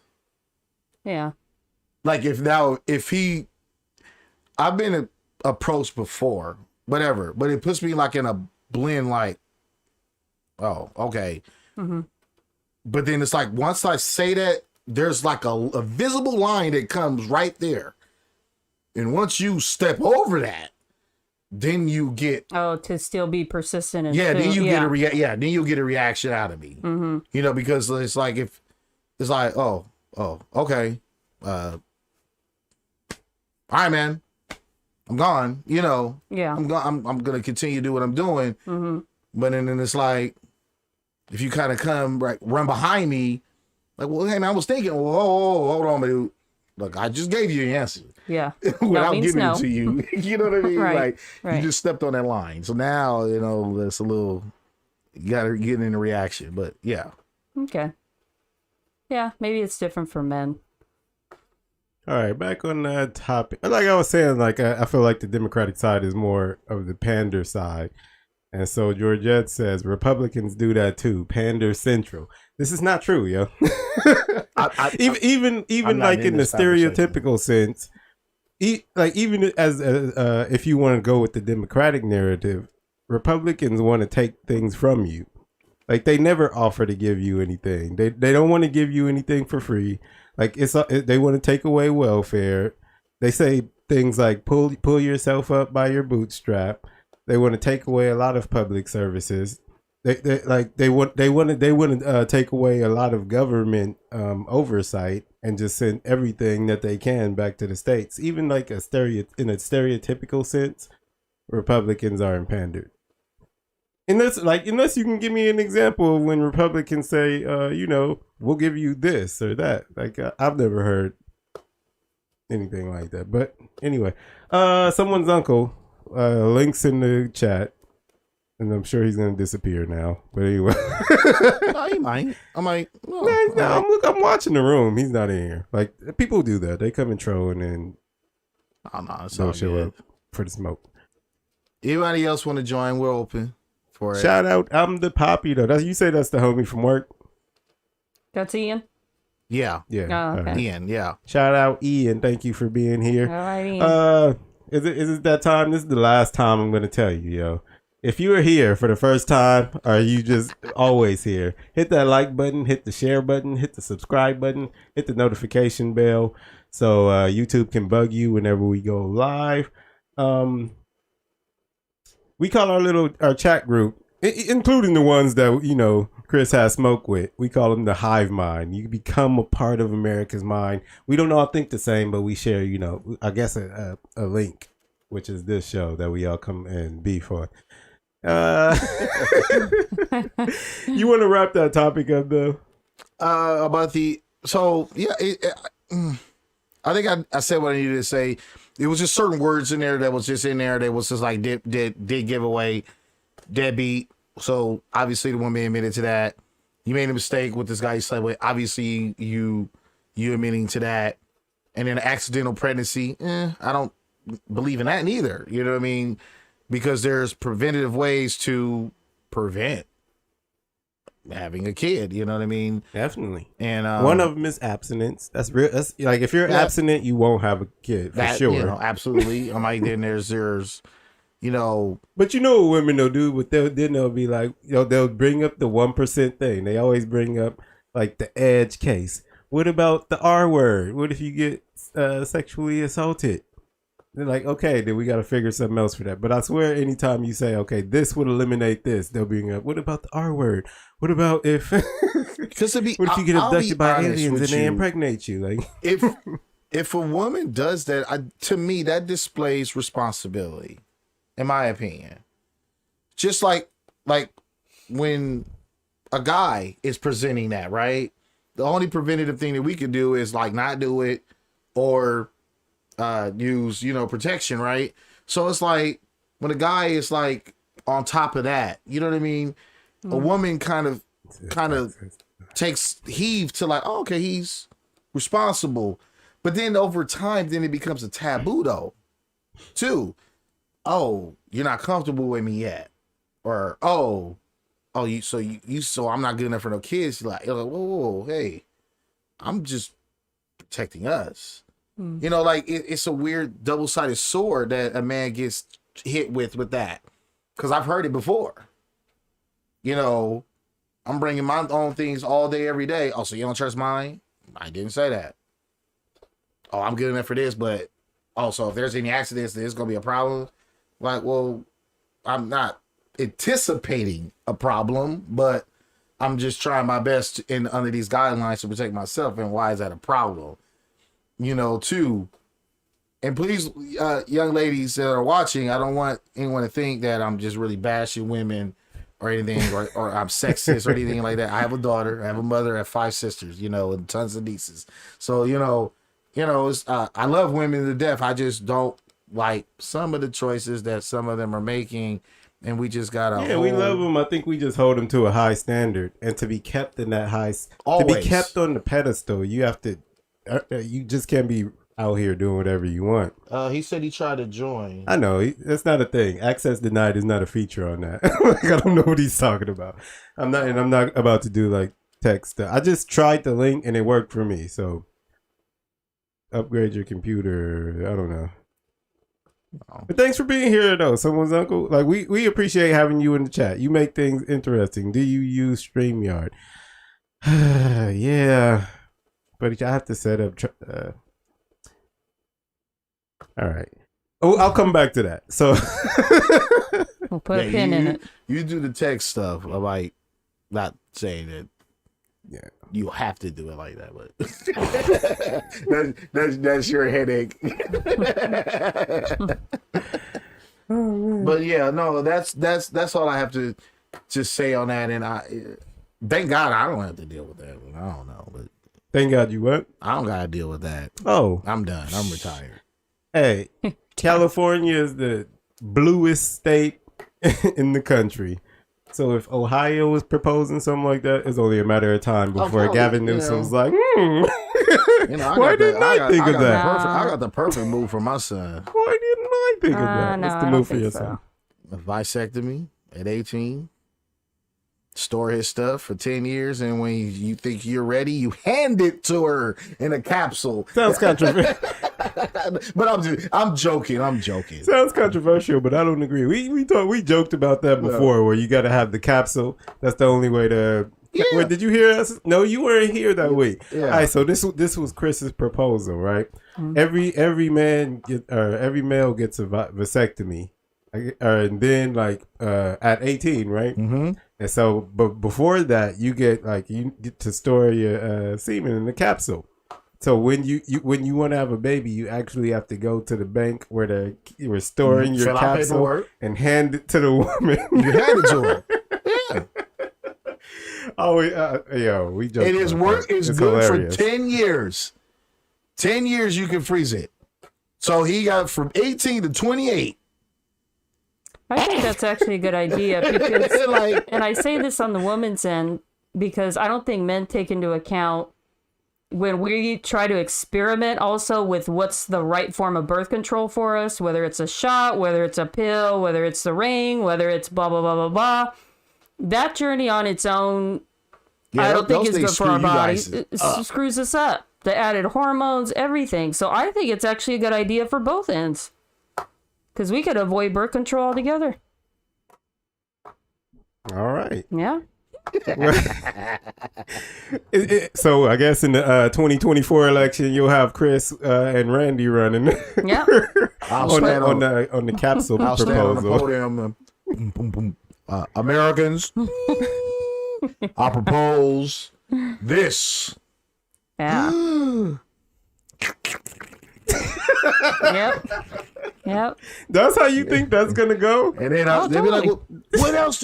Yeah. Like if I've been approached before, whatever, but it puts me like in a blend like, oh, okay. Mm-hmm. But then it's like, once I say that, there's like a visible line that comes right there. And once you step over that, then you get... Oh, to still be persistent. And yeah, still, then you get then you'll get a reaction out of me. Mm-hmm. You know, because it's like, if it's like, oh, okay. All right, man. I'm gone. You know, yeah. I'm going to continue to do what I'm doing. Mm-hmm. But then it's like, if you kind of come run behind me, like, well, hey man, I was thinking, whoa, hold on, dude. Look, I just gave you the answer. Yeah. Without giving it to you. You know what I mean? Right. You just stepped on that line. So now, you know, that's a little, you got to get in the reaction. But yeah. Okay. Yeah, maybe it's different for men. All right, back on that topic. Like I was saying, like I feel like the Democratic side is more of the pander side. And so Georgette says Republicans do that too. Pander central. This is not true, yo. even like in the stereotypical sense, like even as if you want to go with the Democratic narrative, Republicans want to take things from you. Like they never offer to give you anything. They don't want to give you anything for free. Like they want to take away welfare. They say things like pull yourself up by your bootstrap. They want to take away a lot of public services. They want to take away a lot of government oversight and just send everything that they can back to the states. Even like in a stereotypical sense, Republicans are pandered. Unless you can give me an example of when Republicans say, we'll give you this or that. Like I've never heard anything like that. But anyway, someone's uncle links in the chat, and I'm sure he's gonna disappear now. But anyway, no, he might. I might. No, I'm watching the room. He's not in here. Like people do that. They come and troll and then don't show up for the smoke. Anybody else want to join? We're open for it. Shout out, I'm the Poppy though. You say that's the homie from work? That's Ian? Yeah. Oh, okay. Ian, yeah. Shout out Ian, thank you for being here. All right, Ian. Is it that time? This is the last time I'm gonna tell you, yo. If you are here for the first time, or you just always here, hit that like button, hit the share button, hit the subscribe button, hit the notification bell, so YouTube can bug you whenever we go live. We call our chat group, including the ones that Chris has smoke with. We call them the Hive Mind. You become a part of America's Mind. We don't all think the same, but we share, I guess a link, which is this show that we all come and beef on. You want to wrap that topic up though? I think I said what I needed to say. It was just certain words in there that was just in there that was just like did give away deadbeat. So obviously the woman admitted to that. You made a mistake with this guy you slept with. Obviously you admitting to that. And then accidental pregnancy. I don't believe in that neither. You know what I mean? Because there's preventative ways to prevent having a kid. You know what I mean? Definitely. And one of them is abstinence. That's real. That's like if you're abstinent, you won't have a kid for sure. Absolutely. I'm like, then there's But you know what women will do? But they'll be like, they'll bring up the 1% thing. They always bring up like the edge case. What about the R word? What if you get sexually assaulted? They're like, okay, then we got to figure something else for that. But I swear, anytime you say, okay, this would eliminate this, they'll bring up, what about the R word? What about if, what if you get abducted by aliens and they impregnate you? Like, if a woman does that, to me, that displays responsibility, in my opinion. Just like when a guy is presenting that, right? The only preventative thing that we could do is like not do it or use protection, right? So it's like when a guy is like on top of that, you know what I mean? A woman kind of takes heave to like, oh, okay, he's responsible. But then over time, then it becomes a taboo though, too. Oh, you're not comfortable with me yet, or so I'm not good enough for no kids. You're like, whoa, hey, I'm just protecting us. You know, like it's a weird double-sided sword that a man gets hit with that, because I've heard it before. You know, I'm bringing my own things all day, every day. Oh, so you don't trust mine? I didn't say that. Oh, I'm good enough for this, but also if there's any accidents, there's gonna be a problem. Like, well, I'm not anticipating a problem, but I'm just trying my best under these guidelines to protect myself. And why is that a problem? You know, too. And please, young ladies that are watching, I don't want anyone to think that I'm just really bashing women or anything, or I'm sexist or anything like that. I have a daughter, I have a mother, I have 5 sisters, you know, and tons of nieces. So, you know, it's, I love women to death. I just don't like some of the choices that some of them are making, and we just gotta. We love them. I think we just hold them to a high standard, and to be kept in that to be kept on the pedestal, you have to. You just can't be out here doing whatever you want. He said he tried to join. I know that's not a thing. Access denied is not a feature on that. Like, I don't know what he's talking about. I'm not about to do like text stuff. I just tried the link and it worked for me. So upgrade your computer. I don't know. Oh. But thanks for being here though. Someone's uncle. Like we appreciate having you in the chat. You make things interesting. Do you use StreamYard? Yeah, but I have to set up. All right. Oh, I'll come back to that. So we'll put a pin in it. You do the text stuff. I'm like, not saying that. Yeah, you have to do it like that, but that's your headache. But yeah, no, that's all I have to just say on that. And thank God I don't have to deal with that. I don't know, but thank God you what? I don't gotta deal with that. Oh, I'm done. I'm retired. Hey, California is the bluest state in the country. So if Ohio was proposing something like that, it's only a matter of time before Gavin Newsom's like, why didn't I think of that? I got the perfect move for my son. Why didn't I think of that? What's the move for your son? A vasectomy at 18. Store his stuff for 10 years, and when you think you're ready, you hand it to her in a capsule. Sounds controversial. But I'm joking. Sounds controversial, but I don't agree. We joked about that before, where you got to have the capsule. That's the only way to. Yeah. Wait, did you hear us? No, you weren't here that week. Yeah. All right, so this was Chris's proposal, right? Mm-hmm. Every male gets a vasectomy, and then at 18, right? Mm-hmm. And so, but before that, you get to store your semen in the capsule. So when you want to have a baby, you actually have to go to the bank where we're storing your capsule and hand it to the woman. You hand it to her. Yeah. We joke. And his work is good hilarious. For 10 years. 10 years you can freeze it. So he got from 18 to 28. I think that's actually a good idea because, and I say this on the woman's end because I don't think men take into account when we try to experiment also with what's the right form of birth control for us, whether it's a shot, whether it's a pill, whether it's the ring, whether it's blah, blah, blah, blah, blah. That journey on its own, I don't think is good for our body. It screws us up. The added hormones, everything. So I think it's actually a good idea for both ends. Because we could avoid birth control altogether. All right. Yeah. So I guess in the 2024 election, you'll have Chris and Randy running. Yeah. on the capsule I'll proposal. Stand on the podium. Americans, I propose this. Yeah. Yep. That's how you think that's gonna go? And then they'll be like, what else?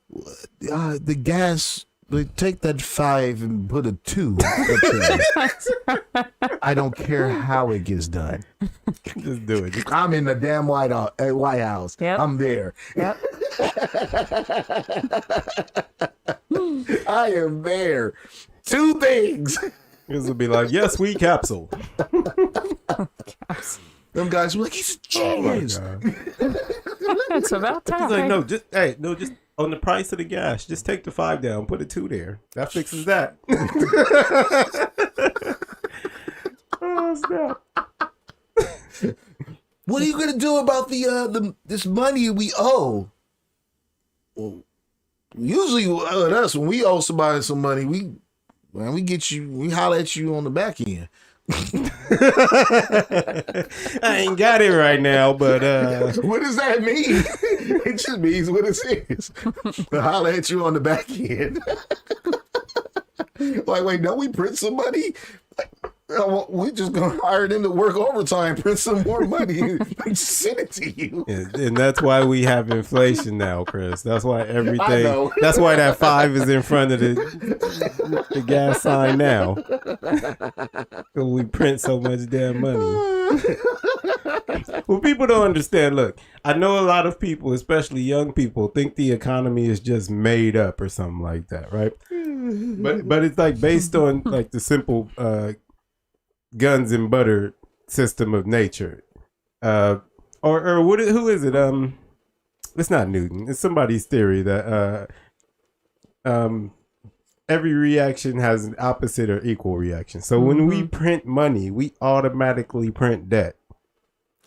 The gas, they take that 5 and put a 2. I don't care how it gets done. Just do it. I'm in the damn White House. Yep. I'm there. Yep. I am there. 2 things. This will be like, yes, we capsule. Them guys were like, he's a genius. It's about time. He's like, no, just on the price of the gas, just take the 5 down, put a 2 there. That fixes that. Oh, snap. What are you gonna do about this money we owe? Well, usually with us, when we owe somebody some money, we holler at you on the back end. I ain't got it right now, but what does that mean? It just means what it says. Holler at you on the back end. Like, wait, don't we print some money? We just gonna hire them to work overtime, print some more money, and just send it to you. And that's why we have inflation now, Chris. That's why everything. That's why that 5 is in front of the gas sign now. We print so much damn money. Well, people don't understand. Look, I know a lot of people, especially young people, think the economy is just made up or something like that, right? But it's like based on like the simple guns and butter system of nature, or what? Who is it? It's not Newton. It's somebody's theory that every reaction has an opposite or equal reaction. So when we print money, we automatically print debt.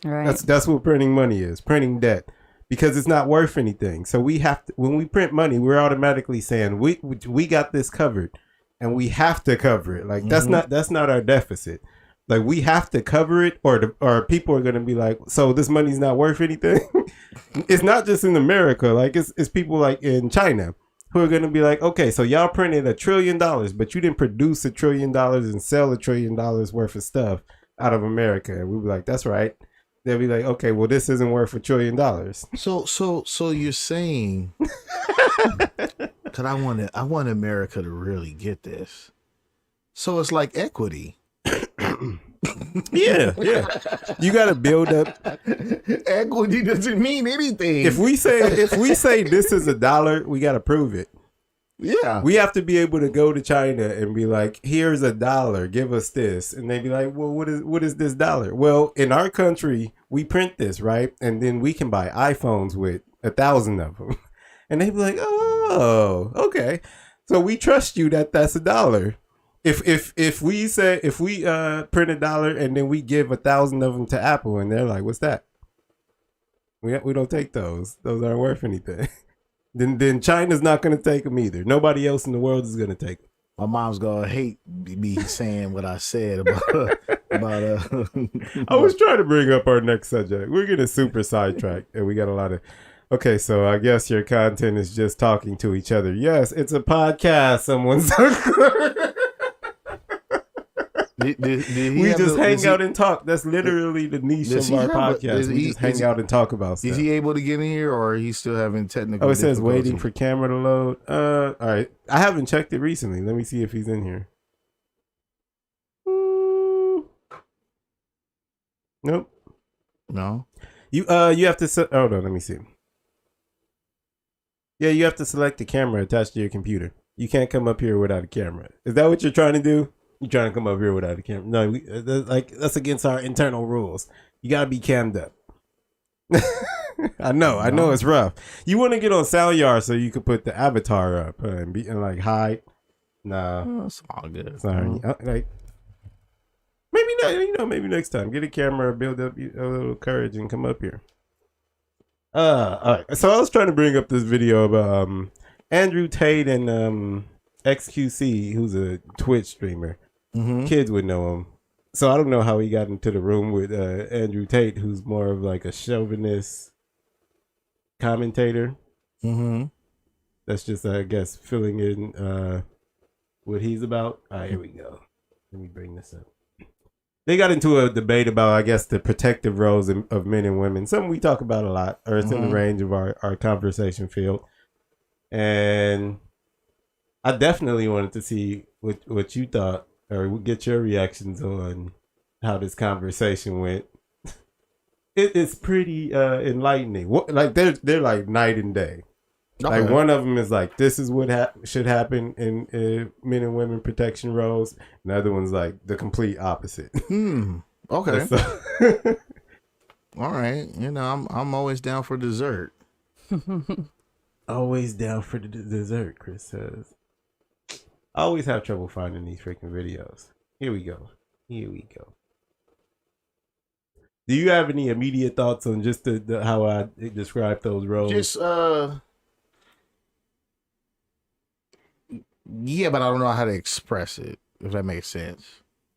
Right. That's what printing money is, printing debt, because it's not worth anything. So we have to, when we print money, we're automatically saying we got this covered, and we have to cover it. Like that's not our deficit. Like we have to cover it, or people are gonna be like, so this money's not worth anything. It's not just in America. Like it's people like in China who are gonna be like, okay, so y'all printed $1 trillion, but you didn't produce $1 trillion and sell $1 trillion worth of stuff out of America. And we'd be like, that's right. They'll be like, okay, well, this isn't worth $1 trillion. So you're saying, because I want America to really get this. So it's like equity. Yeah. You got to build up. Equity doesn't mean anything. If we say this is $1, we got to prove it. Yeah. We have to be able to go to China and be like, here's $1, give us this. And they be like, well, what is this $1? Well, in our country, we print this, right? And then we can buy iPhones with 1,000 of them. And they be like, oh, okay. So we trust you that's $1. If we print $1 and then we give 1,000 of them to Apple and they're like, what's that? We don't take those. Those aren't worth anything. Then China's not going to take them either. Nobody else in the world is going to take them. My mom's going to hate me saying what I said about I was trying to bring up our next subject. We're getting super sidetracked, and we got a lot of... Okay, so I guess your content is just talking to each other. Yes, it's a podcast. Someone's... We just hang out and talk. That's literally the niche of our podcast. We just hang out and talk about stuff. Is he able to get in here, or are he still having technical? Oh, it says waiting for camera to load. All right. I haven't checked it recently. Let me see if he's in here. Nope. No. You have to. Hold on. Let me see. Yeah, you have to select the camera attached to your computer. You can't come up here without a camera. Is that what you're trying to do? You trying to come up here without a camera? No, that's against our internal rules. You gotta be cammed up. I know it's rough. You want to get on SoundYard so you could put the avatar up and like hide. Nah, it's all good. Sorry, like maybe not. Maybe next time, get a camera, build up a little courage, and come up here. All right. So I was trying to bring up this video about Andrew Tate and xQc, who's a Twitch streamer. Kids would know him. So I don't know how he got into the room with Andrew Tate, who's more of like a chauvinist commentator. That's just, I guess, filling in what he's about. All right, here we go. Let me bring this up. They got into a debate about, I guess, the protective roles of men and women. Something we talk about a lot, or it's in the range of our conversation field. And I definitely wanted to see what you thought, or get your reactions on how this conversation went. It's pretty enlightening. Like they're like night and day. Okay. Like one of them is like, this is what should happen in men and women protection roles. And the other one's like the complete opposite. Okay. So, all right. You know, I'm always down for dessert. always down for the dessert, Chris says. I always have trouble finding these freaking videos. Here we go. Do you have any immediate thoughts on just the how I described those roles? Just yeah, but I don't know how to express it, if that makes sense.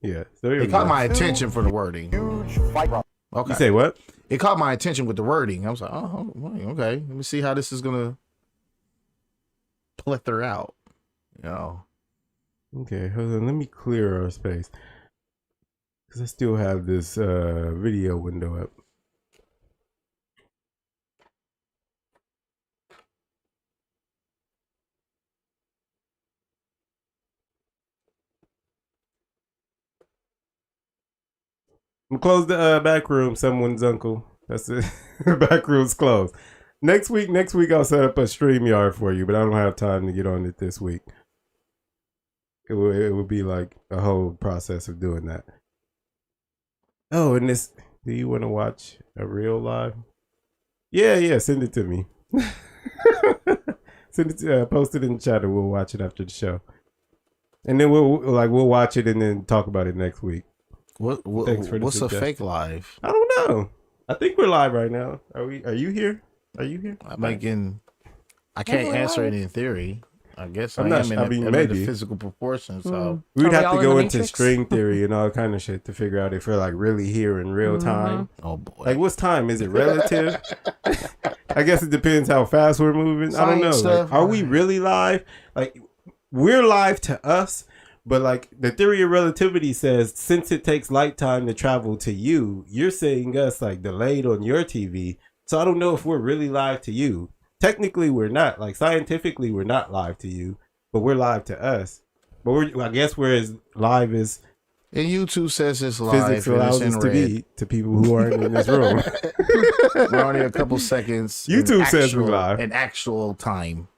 Yeah. So it caught my attention for the wording. Huge fight. Okay. You say what? It caught my attention with the wording. I was like, oh, okay. Let me see how this is gonna plethora out. You know. Okay, hold on. Let me clear our space because I still have this video window up. I'm gonna close the back room. Someone's uncle. That's it. Back room's closed. Next week I'll set up a StreamYard for you, but I don't have time to get on it this week. It would be like a whole process of doing that. Oh, and this. Do you want to watch a real live? Yeah. Send it to me. Send it to post it in the chat, and we'll watch it after the show. And then we'll watch it and then talk about it next week. What's a fake live? I don't know. I think we're live right now. Are you here? I can't answer it in theory. I guess I'm in the physical proportions. So we'd have to go into string theory and all kind of shit to figure out if we're like really here in real time. Oh boy! Like what's time? Is it relative? I guess it depends how fast we're moving. I don't know. Like, are we really live? Like we're live to us. But like the theory of relativity says, since it takes light time to travel to you, you're seeing us like delayed on your TV. So I don't know if we're really live to you. Technically, we're not. Like scientifically, we're not live to you, but we're live to us. But I guess we're as live as. And YouTube says it's live. Physics allows us to be to people who aren't in this room. We're only a couple seconds. YouTube says we're live in actual time.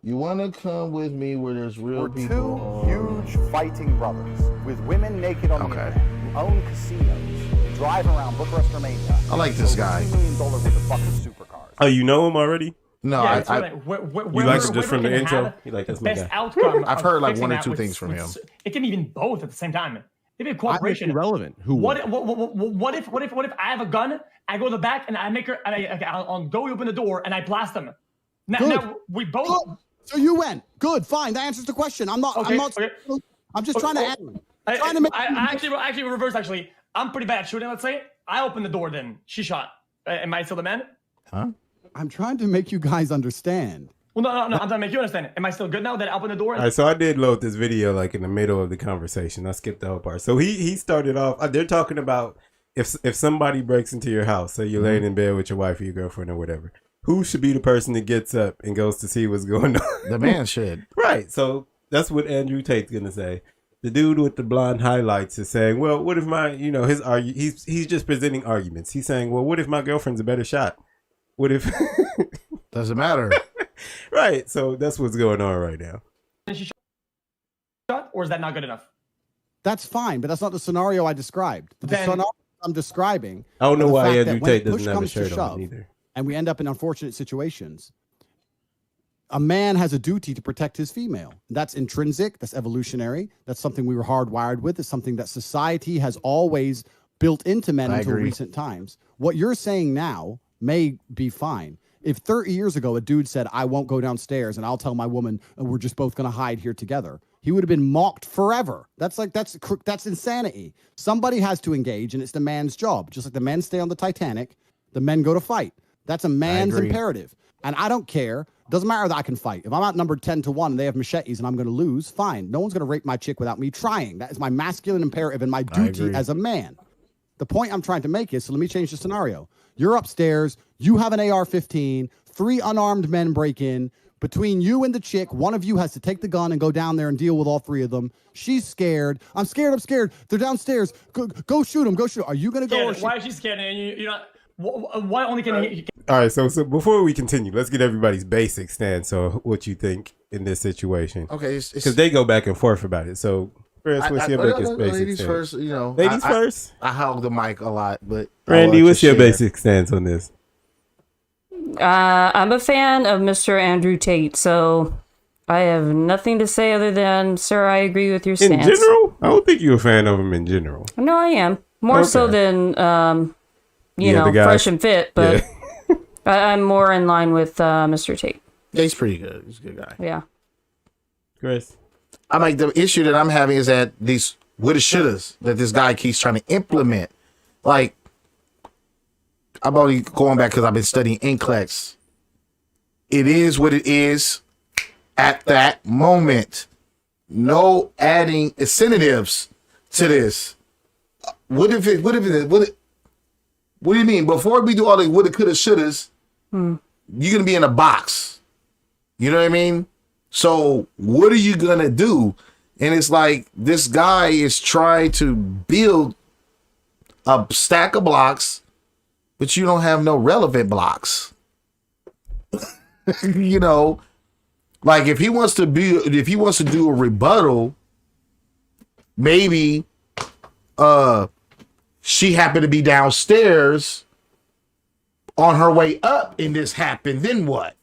You want to come with me where there's real people? Two huge fighting brothers with women naked on the internet, who own casinos, drive around Bucharest, Romania. I like this guy. $2 million worth of fucking supercars. Oh, you know him already? No, yeah, you like it just from the intro? You like this best outcome. I've heard like one or two things from him. It can be even both at the same time. Maybe a cooperation. Irrelevant. Who? What if I have a gun? I go to the back and I make her. I'll go open the door and I blast them. Now we both. Good. So you went. Good. Fine. That answers the question. I'm not. Okay. I'm just trying to add. Actually reverse. Actually, I'm pretty bad at shooting. Let's say I opened the door. Then she shot. Am I still the man? Huh? I'm trying to make you guys understand. Well, no. I'm trying to make you understand. Am I still good now that I opened the door? All right, so I did load this video like in the middle of the conversation. I skipped the whole part. So he started off. They're talking about if somebody breaks into your house, say you're laying in bed with your wife or your girlfriend or whatever, who should be the person that gets up and goes to see what's going on? The man should. Right. So that's what Andrew Tate's gonna say. The dude with the blonde highlights is saying, well, what if my, he's just presenting arguments. He's saying, well, what if my girlfriend's a better shot? What if? Doesn't matter. Right. So that's what's going on right now. She shot, or is that not good enough? That's fine, but that's not the scenario I described. The scenario I'm describing. I don't know why Andrew Tate doesn't have a shirt on either. And we end up in unfortunate situations. A man has a duty to protect his female. That's intrinsic. That's evolutionary. That's something we were hardwired with. It's something that society has always built into men until recent times. What you're saying now may be fine. If 30 years ago a dude said, I won't go downstairs and I'll tell my woman we're just both going to hide here together, he would have been mocked forever. That's insanity. Somebody has to engage, and it's the man's job. Just like the men stay on the Titanic, the men go to fight. That's a man's imperative. And I don't care. Doesn't matter that I can fight. If I'm outnumbered 10-1 and they have machetes and I'm going to lose, fine. No one's going to rape my chick without me trying. That is my masculine imperative and my duty as a man. The point I'm trying to make is, so let me change the scenario. You're upstairs. You have an AR-15. 3 unarmed men break in. Between you and the chick, one of you has to take the gun and go down there and deal with all 3 of them. She's scared. I'm scared. They're downstairs. Go shoot them. Go shoot. Are you going to go? Why is she scared? And you're not... Why only can he? All right, so before we continue, let's get everybody's basic stance on what you think in this situation. Okay, because they go back and forth about it. So, Chris, what's your basic ladies stance? first, you know. Ladies first. I hog the mic a lot, but Randy, what's your basic stance on this? I'm a fan of Mr. Andrew Tate, so I have nothing to say other than, sir, I agree with your stance. In general, I don't think you're a fan of him in general. No, I am more so than you know, fresh and fit, but I'm more in line with Mr. Tate. Yeah, he's pretty good. He's a good guy. Yeah. Chris, I'm like, the issue that I'm having is that these woulda shouldas that this guy keeps trying to implement. Like, I'm only going back because I've been studying NCLEX. It is what it is at that moment. No adding incentives to this. What do you mean? Before we do all the woulda, coulda, shouldas, you're gonna be in a box. You know what I mean? So what are you gonna do? And it's like this guy is trying to build a stack of blocks, but you don't have no relevant blocks. You know, like if he wants to do a rebuttal, maybe she happened to be downstairs on her way up and this happened, then what?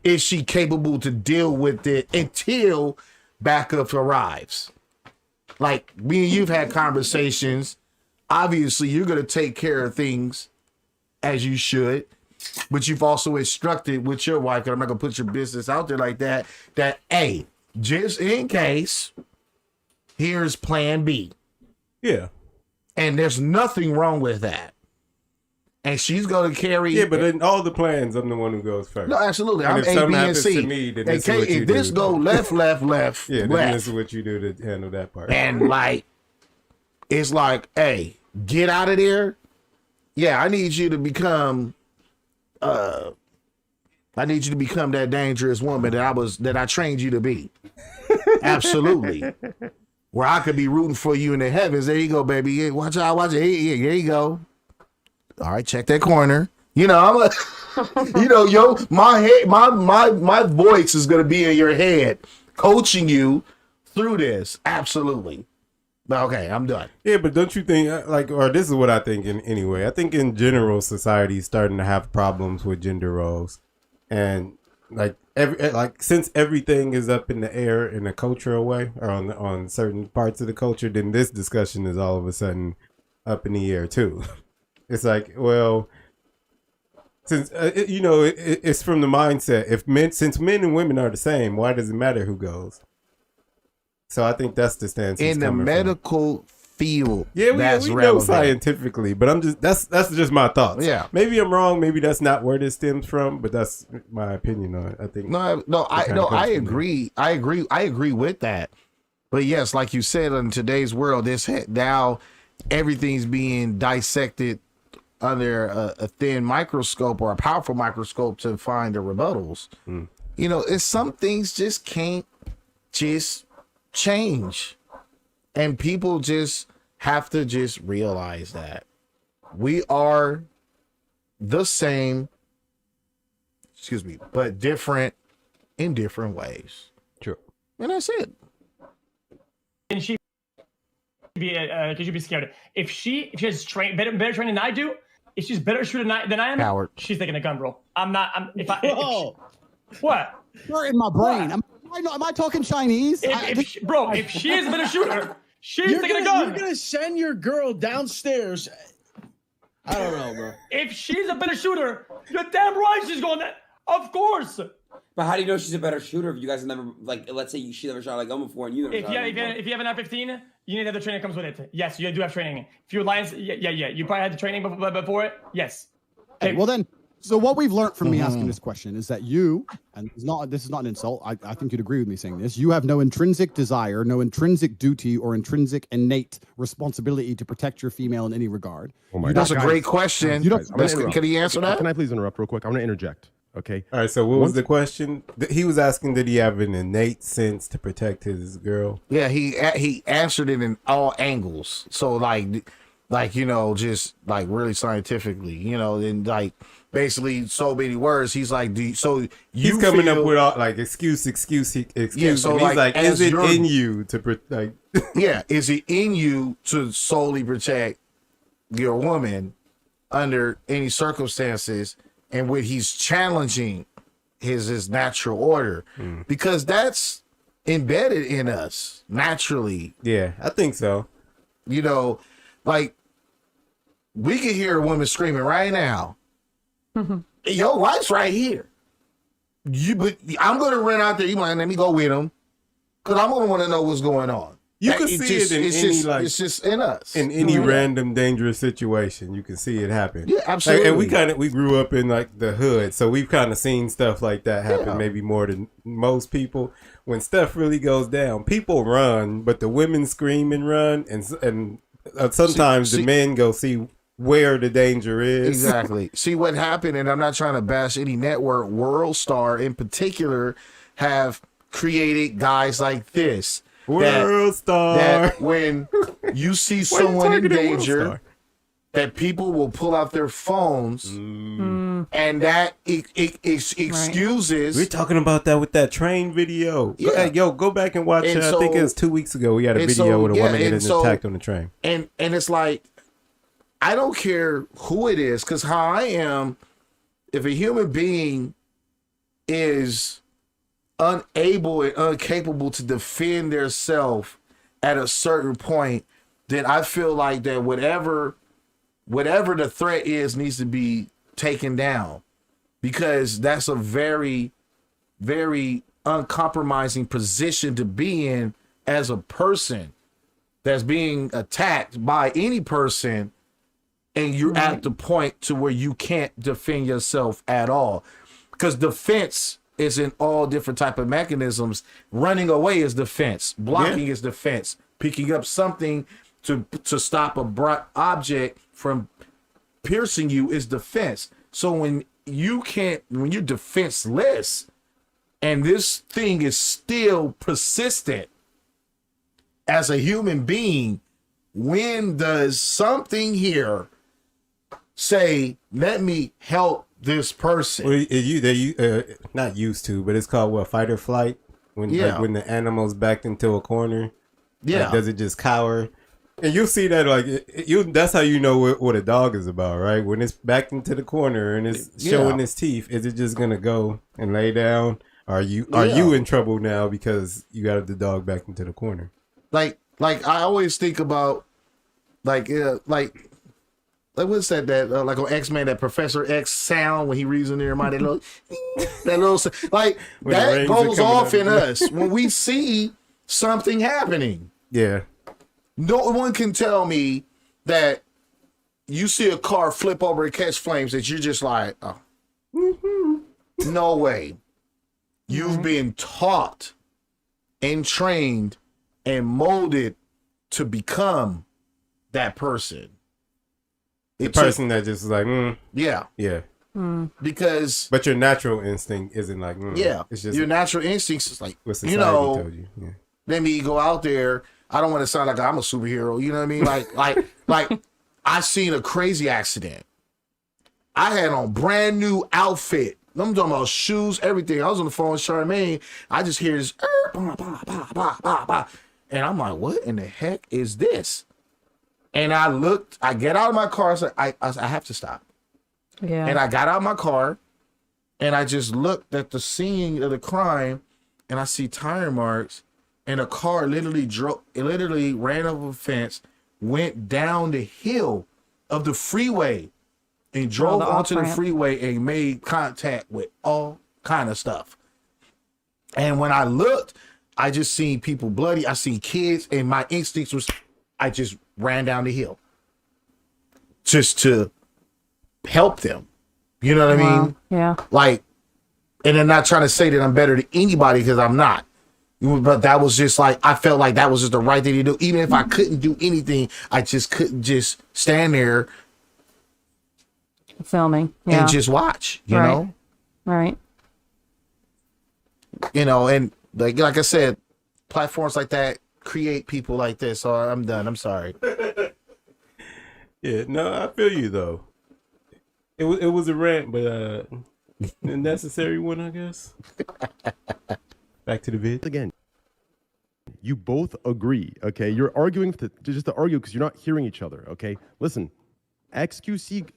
Is she capable to deal with it until backup arrives? Like me and you've had conversations. Obviously, you're going to take care of things as you should, but you've also instructed with your wife, because I'm not going to put your business out there like that, hey, just in case, here's plan B. Yeah. And there's nothing wrong with that. And she's going to carry... Yeah, but in all the plans, I'm the one who goes first. No, absolutely. And I'm if A, something B, and happens C. to me, then this is what you if this do. go left, Yeah, then left. this is what you do to handle that part. And like, it's like, hey, get out of there. Yeah, I need you to become that dangerous woman that I trained you to be. Absolutely. Where I could be rooting for you in the heavens. There you go, baby. Yeah, watch out, watch it. Hey, there you go. All right, check that corner. You know, I'm a, you know, my head, my voice is gonna be in your head, coaching you through this. Absolutely. Okay, I'm done. Yeah, but don't you think, or this is what I think anyway. I think in general, society is starting to have problems with gender roles. And since everything is up in the air in a cultural way or on certain parts of the culture, then this discussion is all of a sudden up in the air too. It's like, well, since it's from the mindset. Since men and women are the same, why does it matter who goes? So I think that's the stance in the medical field. Yeah, we know scientifically, but that's just my thoughts. Yeah, maybe I'm wrong. Maybe that's not where this stems from, but that's my opinion on it. I think I agree. I agree with that. But yes, like you said, in today's world, now everything's being dissected under a thin microscope or a powerful microscope to find the rebuttals. You know, it's some things just can't just change, and people just have to just realize that we are the same, but different in different ways. True. And that's it. And she could you be scared if she has better training than I do? If she's better shooter than I am, Howard, she's taking a gun, bro. I'm not. What? You're in my brain. Am I talking Chinese? If she is a better shooter, she's taking a gun. You're gonna send your girl downstairs. I don't know, bro. If she's a better shooter, you're damn right she's going there. Of course. But how do you know she's a better shooter if you guys have never, like, let's say she never shot a gun before and you never shot a gun before? If you have an F-15, you need to have the training that comes with it. Yes, you do have training. If you're Lions, yeah. You probably had the training before it. Yes. Okay, well then, so what we've learned from me asking this question is that you, and this is not an insult, I think you'd agree with me saying this, you have no intrinsic desire, no intrinsic duty, or intrinsic innate responsibility to protect your female in any regard. Oh my God. That's a great question. Can he answer that? Can I please interrupt real quick? I'm going to interject. Okay. All right. So what was the question? He was asking, did he have an innate sense to protect his girl? Yeah, he answered it in all angles. So like, like, you know, just like really scientifically, you know, and like basically so many words. He's like, he's coming up with all like excuse. Yeah, so and he's like, is it in you to like? Yeah, is it in you to solely protect your woman under any circumstances? And when he's challenging his natural order, because that's embedded in us naturally. Yeah, I think so. You know, like we can hear a woman screaming right now. Your wife's right here. But I'm gonna run out there. You might let me go with him because I'm gonna want to know what's going on. You can see it in any it's just in us. In any random dangerous situation, you can see it happen. Yeah, absolutely. And we grew up in like the hood, so we've kind of seen stuff like that happen maybe more than most people. When stuff really goes down, people run, but the women scream and run, and sometimes the men go see where the danger is. Exactly. See what happened, and I'm not trying to bash any network. World Star in particular have created guys like this. World Star. That when you see someone in danger, that people will pull out their phones, and that it excuses. We're talking about that with that train video. Yeah. Yo, go back and watch. I think it was 2 weeks ago. We had a video with a woman getting attacked on the train. And it's like, I don't care who it is, because how I am, if a human being is unable and incapable to defend their self at a certain point, then I feel like that whatever the threat is needs to be taken down, because that's a very, very uncompromising position to be in as a person that's being attacked by any person, and you're at the point to where you can't defend yourself at all, because defense is in all different type of mechanisms. Running away is defense. Blocking is defense. Picking up something to stop a bright object from piercing you is defense. So when you're defenseless and this thing is still persistent as a human being, when does something here say, let me help this person? Well, they not used to, but it's called what, fight or flight? When like, when the animal's backed into a corner, like, does it just cower? And you'll see that like that's how you know what a dog is about, right? When it's backed into the corner and it's showing its teeth, is it just gonna go and lay down? Are you in trouble now because you got the dog back into the corner? Like I always think about like what's that like on X-Men, that Professor X sound when he reads in there, that little like when that goes off in us when we see something happening. Yeah. No one can tell me that you see a car flip over and catch flames that you're just like, oh, no way. You've been taught and trained and molded to become that person. The person that just like, yeah. Because, but your natural instinct isn't like, it's just your natural instincts is like, what society told you. Yeah. Let me go out there. I don't want to sound like I'm a superhero. You know what I mean? Like I seen a crazy accident. I had on brand new outfit. I'm talking about shoes, everything. I was on the phone with Charmaine. I just hear this, bah, bah, bah, bah, bah, bah. And I'm like, what in the heck is this? And I get out of my car. I have to stop. Yeah. And I got out of my car and I just looked at the scene of the crime and I see tire marks, and a car literally ran over a fence, went down the hill of the freeway and drove onto the freeway and made contact with all kind of stuff. And when I looked, I just seen people bloody. I seen kids, and my instincts was, I just ran down the hill just to help them. You know what I mean? Yeah. Like, and I'm not trying to say that I'm better than anybody, because I'm not. But that was just like, I felt like that was just the right thing to do. Even if I couldn't do anything, I just couldn't just stand there filming and just watch, you know? Right. You know, and like I said, platforms like that create people like this. So I'm done. I'm sorry. Yeah, no, I feel you though. It was a rant, but a necessary one, I guess. Back to the vid. Again, you both agree, okay? You're arguing just to argue because you're not hearing each other, okay? Listen, xQc,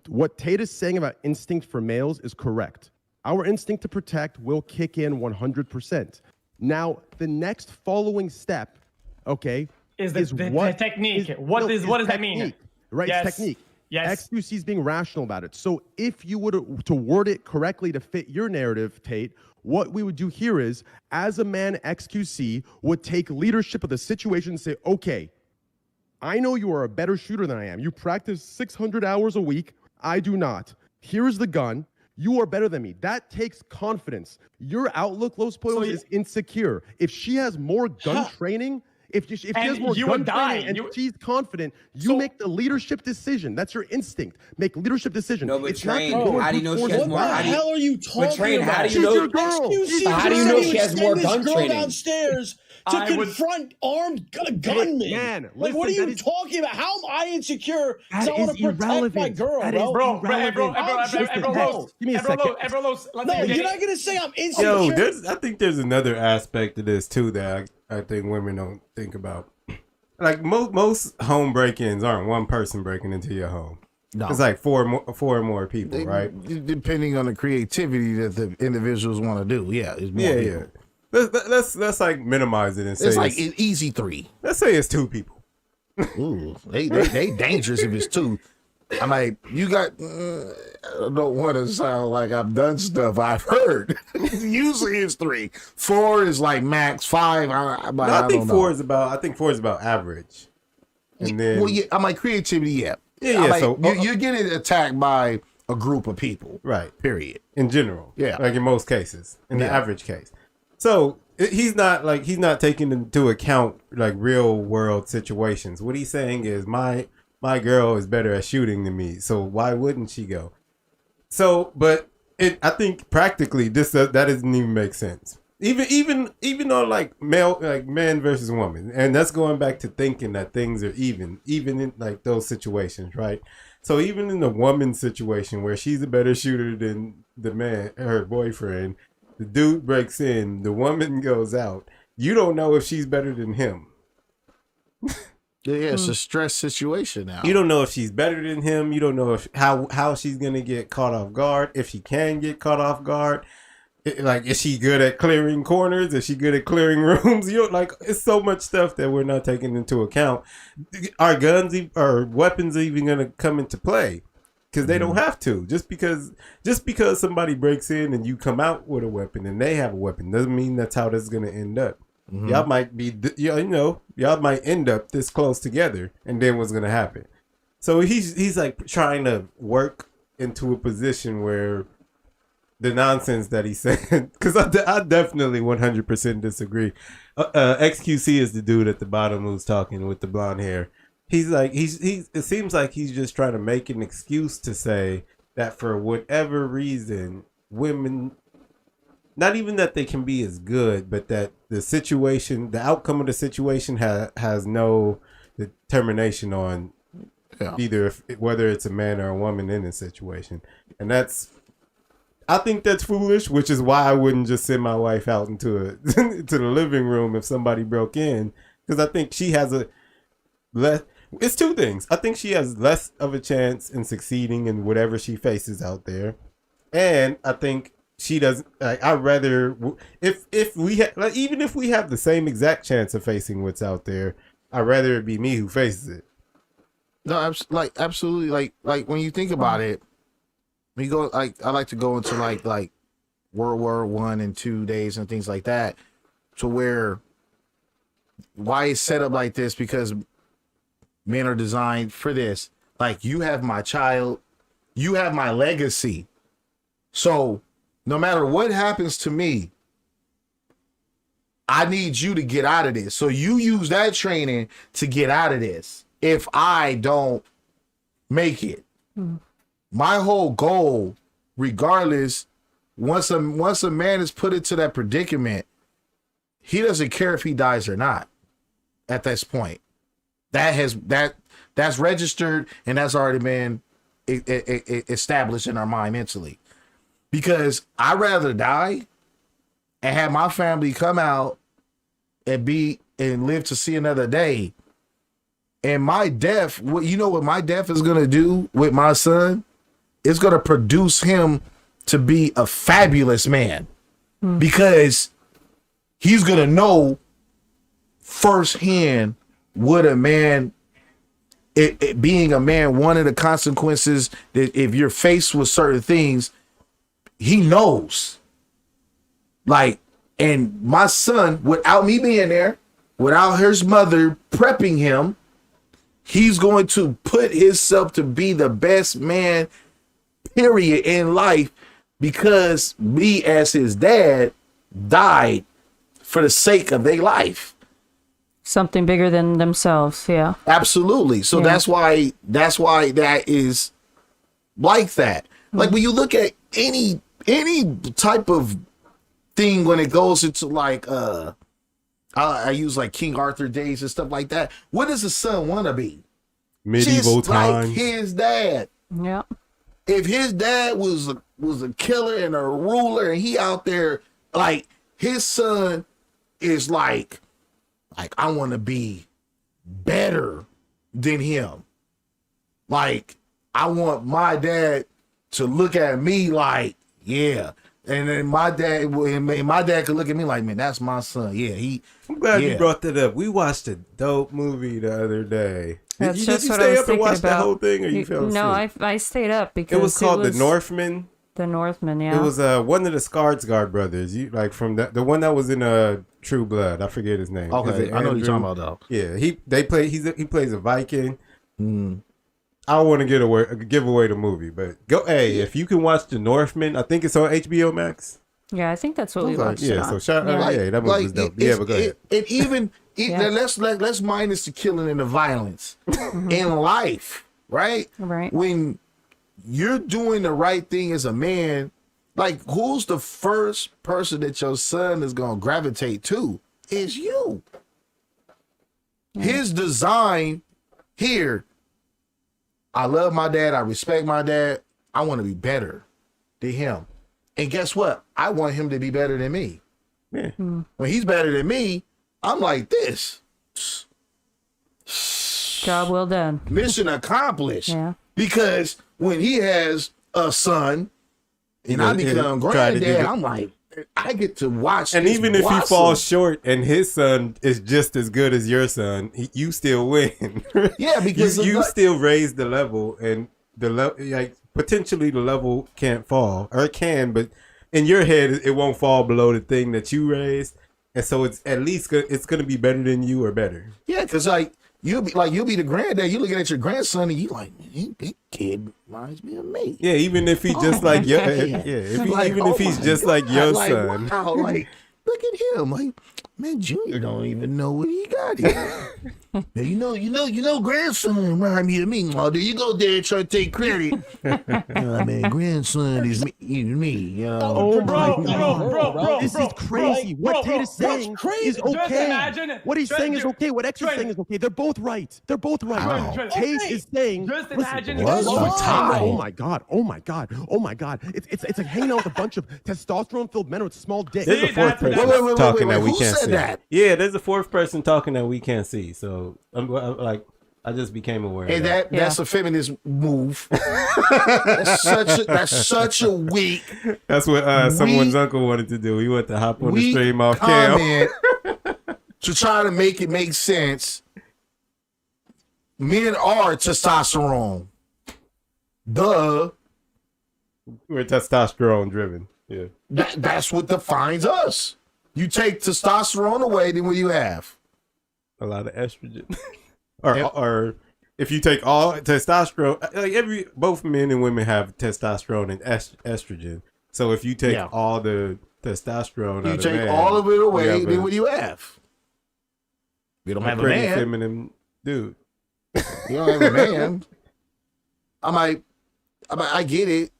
what Tate is saying about instinct for males is correct. Our instinct to protect will kick in 100%. Now, the next following step, okay, is the technique. What does that mean? Right, yes. It's technique. Yes. xQc is being rational about it. So if you were to word it correctly to fit your narrative, Tate, what we would do here is, as a man, xQc would take leadership of the situation and say, okay, I know you are a better shooter than I am. You practice 600 hours a week. I do not. Here's the gun. You are better than me. That takes confidence. Your outlook, Los Pollos, is insecure. If she has more gun training, if she has more gun training and she's confident, you make the leadership decision. That's your instinct. Make leadership decision. No, but Train, how do you know she has more? What the hell are you talking about? How do you know? How do you know she has more gun training? Downstairs to confront armed gunmen. Man, like, what are you talking about? How am I insecure because I want to protect my girl, bro? Give me a second. No, you're not going to say I'm insecure. Yo, I think there's another aspect to this, too, that I think women don't think about. Like, most home break-ins aren't one person breaking into your home. No. It's like four or more people, right? Depending on the creativity that the individuals want to do. Yeah. It's more people. Let's like minimize it and say it's like an easy 3. Let's say it's 2 people. Ooh, they dangerous if it's 2. I'm like, you got. I don't want to sound like I've done stuff I've heard. Usually it's 3. 4 is like max. 5. I think 4 is about. I think 4 is about average. And then, well, yeah, I'm like creativity. Yeah. Like, so you're getting attacked by a group of people, right? Period. In general, yeah. Like in most cases, in the average case. So he's not taking into account like real world situations. What he's saying is my girl is better at shooting than me, so why wouldn't she go? So, but I think practically that doesn't even make sense. Even on like man versus woman, and that's going back to thinking that things are even in like those situations, right? So even in the woman's situation where she's a better shooter than the man, her boyfriend, the dude breaks in, the woman goes out. You don't know if she's better than him. Yeah, it's a stress situation now. You don't know if she's better than him. You don't know if how she's gonna get caught off guard, if she can get caught off guard. Like, is she good at clearing corners? Is she good at clearing rooms? It's so much stuff that we're not taking into account. Are guns or weapons even going to come into play? Because they don't have to. Just because somebody breaks in and you come out with a weapon and they have a weapon doesn't mean that's how this is going to end up. Mm-hmm. Y'all might be, y'all might end up this close together, and then what's going to happen? So he's like trying to work into a position where the nonsense that he said, because I definitely 100% disagree. xQc is the dude at the bottom who's talking with the blonde hair. He's like, it seems like he's just trying to make an excuse to say that for whatever reason, women, not even that they can be as good, but that the outcome of the situation has no determination on either whether it's a man or a woman in a situation. And I think that's foolish, which is why I wouldn't just send my wife out into the living room if somebody broke in, because I think she has it's 2 things. I think she has less of a chance in succeeding in whatever she faces out there, and I think she doesn't. I'd rather if we even if we have the same exact chance of facing what's out there, I'd rather it be me who faces it. No, absolutely. Like when you think about it. We go I like to go into like World War I and II days and things like that, to where why it's set up like this, because men are designed for this. Like, you have my child, you have my legacy. So no matter what happens to me, I need you to get out of this. So you use that training to get out of this if I don't make it. Mm-hmm. My whole goal, regardless, once a man is put into that predicament, he doesn't care if he dies or not. At this point, that That's registered, and that's already been established in our mind mentally. Because I'd rather die and have my family come out and live to see another day. And my death, you know what my death is gonna do with my son? It's gonna produce him to be a fabulous man, because he's gonna know firsthand what a man, it being a man, one of the consequences that if you're faced with certain things, he knows. Like, and my son, without me being there, without his mother prepping him, he's going to put himself to be the best man, period, in life, because me as his dad died for the sake of their life. Something bigger than themselves. Yeah. Absolutely. So that's why that is like that. Like when you look at any type of thing, when it goes into like I use like King Arthur days and stuff like that. What does the son want to be? Medieval Just times. like his dad. Yeah. If his dad was a killer and a ruler, and he out there, like, his son is like I want to be better than him. Like, I want my dad to look at me like, yeah. And then my dad could look at me like, man, that's my son. Yeah, I'm glad you brought that up. We watched a dope movie the other day. That's Did just you what I stay was up and thinking watch the about. whole thing, or you fell asleep? No, I stayed up because it was called The Northman. The Northman, yeah. It was one of the Skarsgård brothers. You like from the one that was in True Blood. I forget his name. Okay, I know what you're talking about though. Yeah, he plays a Viking. I don't want to give away the movie, but if you can watch The Northman, I think it's on HBO Max. Yeah, I think that's what we watched. Yeah, so that movie was dope. But go ahead. And even let's minus the killing and the violence in life, right? Right. When you're doing the right thing as a man, like, who's the first person that your son is gonna gravitate to? Is you. His design here. I love my dad. I respect my dad. I want to be better than him. And guess what? I want him to be better than me. Yeah. When he's better than me, I'm like this. Job well done. Mission accomplished. Yeah. Because when he has a son and I become granddad, I'm like, I get to watch. And this even if he blossom. falls short and his son is just as good as your son, you still win. Yeah, because you still raise the level, and the level, like, potentially the level can't fall, or it can, but in your head it won't fall below the thing that you raised, and so it's at least it's gonna be better than you or better. Yeah, because like you'll be the granddad. You looking at your grandson and you like, man, that kid reminds me of me. Yeah, even if he's just like your if he's just like your son. Wow, like, look at him, like, man, Junior don't even know what he got here. Now, you know, grandson remind me of me. Oh, there you go, Dad, trying to take credit. Man, grandson is me. You know? Oh my God, bro, This is crazy. What Tate is saying is okay. imagine- What he's Trent, saying is you're- okay. What X is Trent. saying is okay. They're both right. They're both right. Wow. Tate is saying. Just listen, imagine- What's Oh, the tie? Oh my God. Oh my God. Oh my God. It's like hanging out with a bunch of testosterone-filled men with small dicks. There's a fourth Wait, person wait, talking that we who can't said see. that? Yeah, there's a fourth person talking that we can't see. So I just became aware. Hey, of that. that's a feminist move. that's such a weak. That's what someone's uncle wanted to do. He wanted to hop on the stream off cam. comment to try to make it make sense. Men are testosterone. Duh. We're testosterone driven. Yeah. That's what defines us. You take testosterone away, then what do you have? A lot of estrogen. or if you take all testosterone, like both men and women have testosterone and estrogen. So if you take all the testosterone, You take all of it away, then what do you have? You don't have a pretty man. feminine dude. You don't have a man. I get it.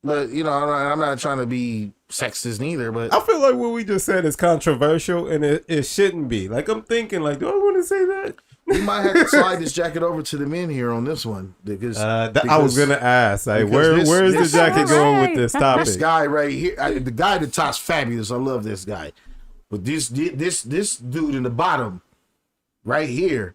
But you know, I'm not trying to be sexist neither. But I feel like what we just said is controversial, and it shouldn't be. Like I'm thinking, like, do I want to say that? we might have to slide this jacket over to the men here on this one because I was gonna ask, like, where's the jacket going with this topic? This guy right here, the guy at the top's fabulous. I love this guy, but this dude in the bottom, right here,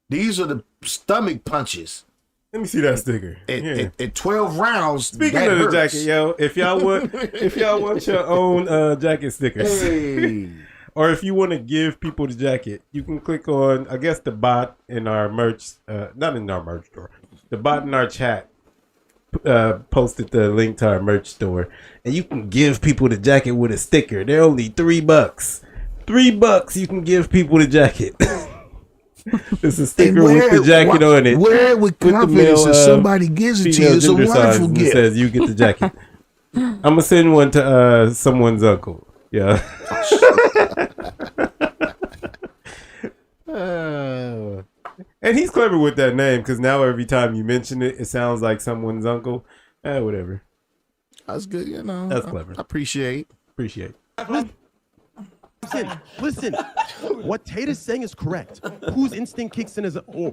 these are the stomach punches. Let me see that sticker. At 12 rounds. Speaking of the jacket, yo, if y'all want your own jacket stickers, hey. or if you want to give people the jacket, you can click on, I guess, the bot in our merch, not in our merch store, the bot in our chat posted the link to our merch store, and you can give people the jacket with a sticker. They're only $3. $3, you can give people the jacket. It's a sticker with the jacket on it. Wear it with confidence if somebody gives it to you. It's a wonderful gift. It says you get the jacket. I'm gonna send one to someone's uncle. Yeah. And he's clever with that name because now every time you mention it, it sounds like someone's uncle. Whatever. That's good, you know. That's clever. I appreciate. Listen. What Tate is saying is correct. Whose instinct kicks in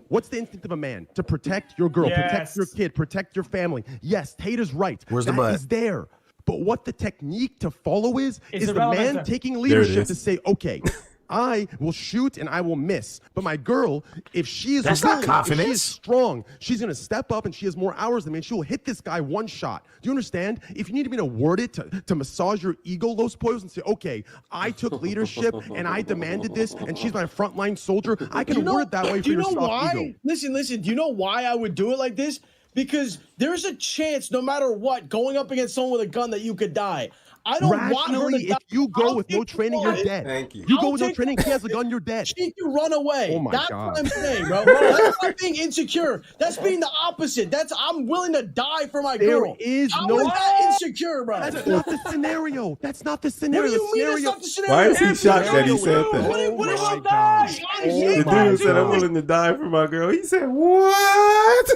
what's the instinct of a man? To protect your girl, protect your kid, protect your family. Yes, Tate is right. Where's the butt? Is there. But what the technique to follow is the man taking There leadership to say, okay, I will shoot and I will miss. But my girl, if she is not confidence. If she is strong, she's going to step up and she has more hours than me and she will hit this guy one shot. Do you understand? If you need me to word it to massage your ego, Los Pollos, and say, okay, I took leadership and I demanded this and she's my frontline soldier, I can word it that way for your soft ego. Listen, do you know why I would do it like this? Because there's a chance, no matter what, going up against someone with a gun that you could die. I don't want her to die. If you go with no training, you're dead. Thank you. You go with no training, he has a gun, you're dead. She can run away. Oh my That's God. what I'm saying, bro. That's not being insecure. That's being the opposite. I'm willing to die for my girl. There is How no is that insecure, bro? That's not the scenario. That's not the scenario. What do you mean it's not the scenario? Why is he shocked that he said that? What is my she God. The dude said, I'm willing to die for my girl. He said, what?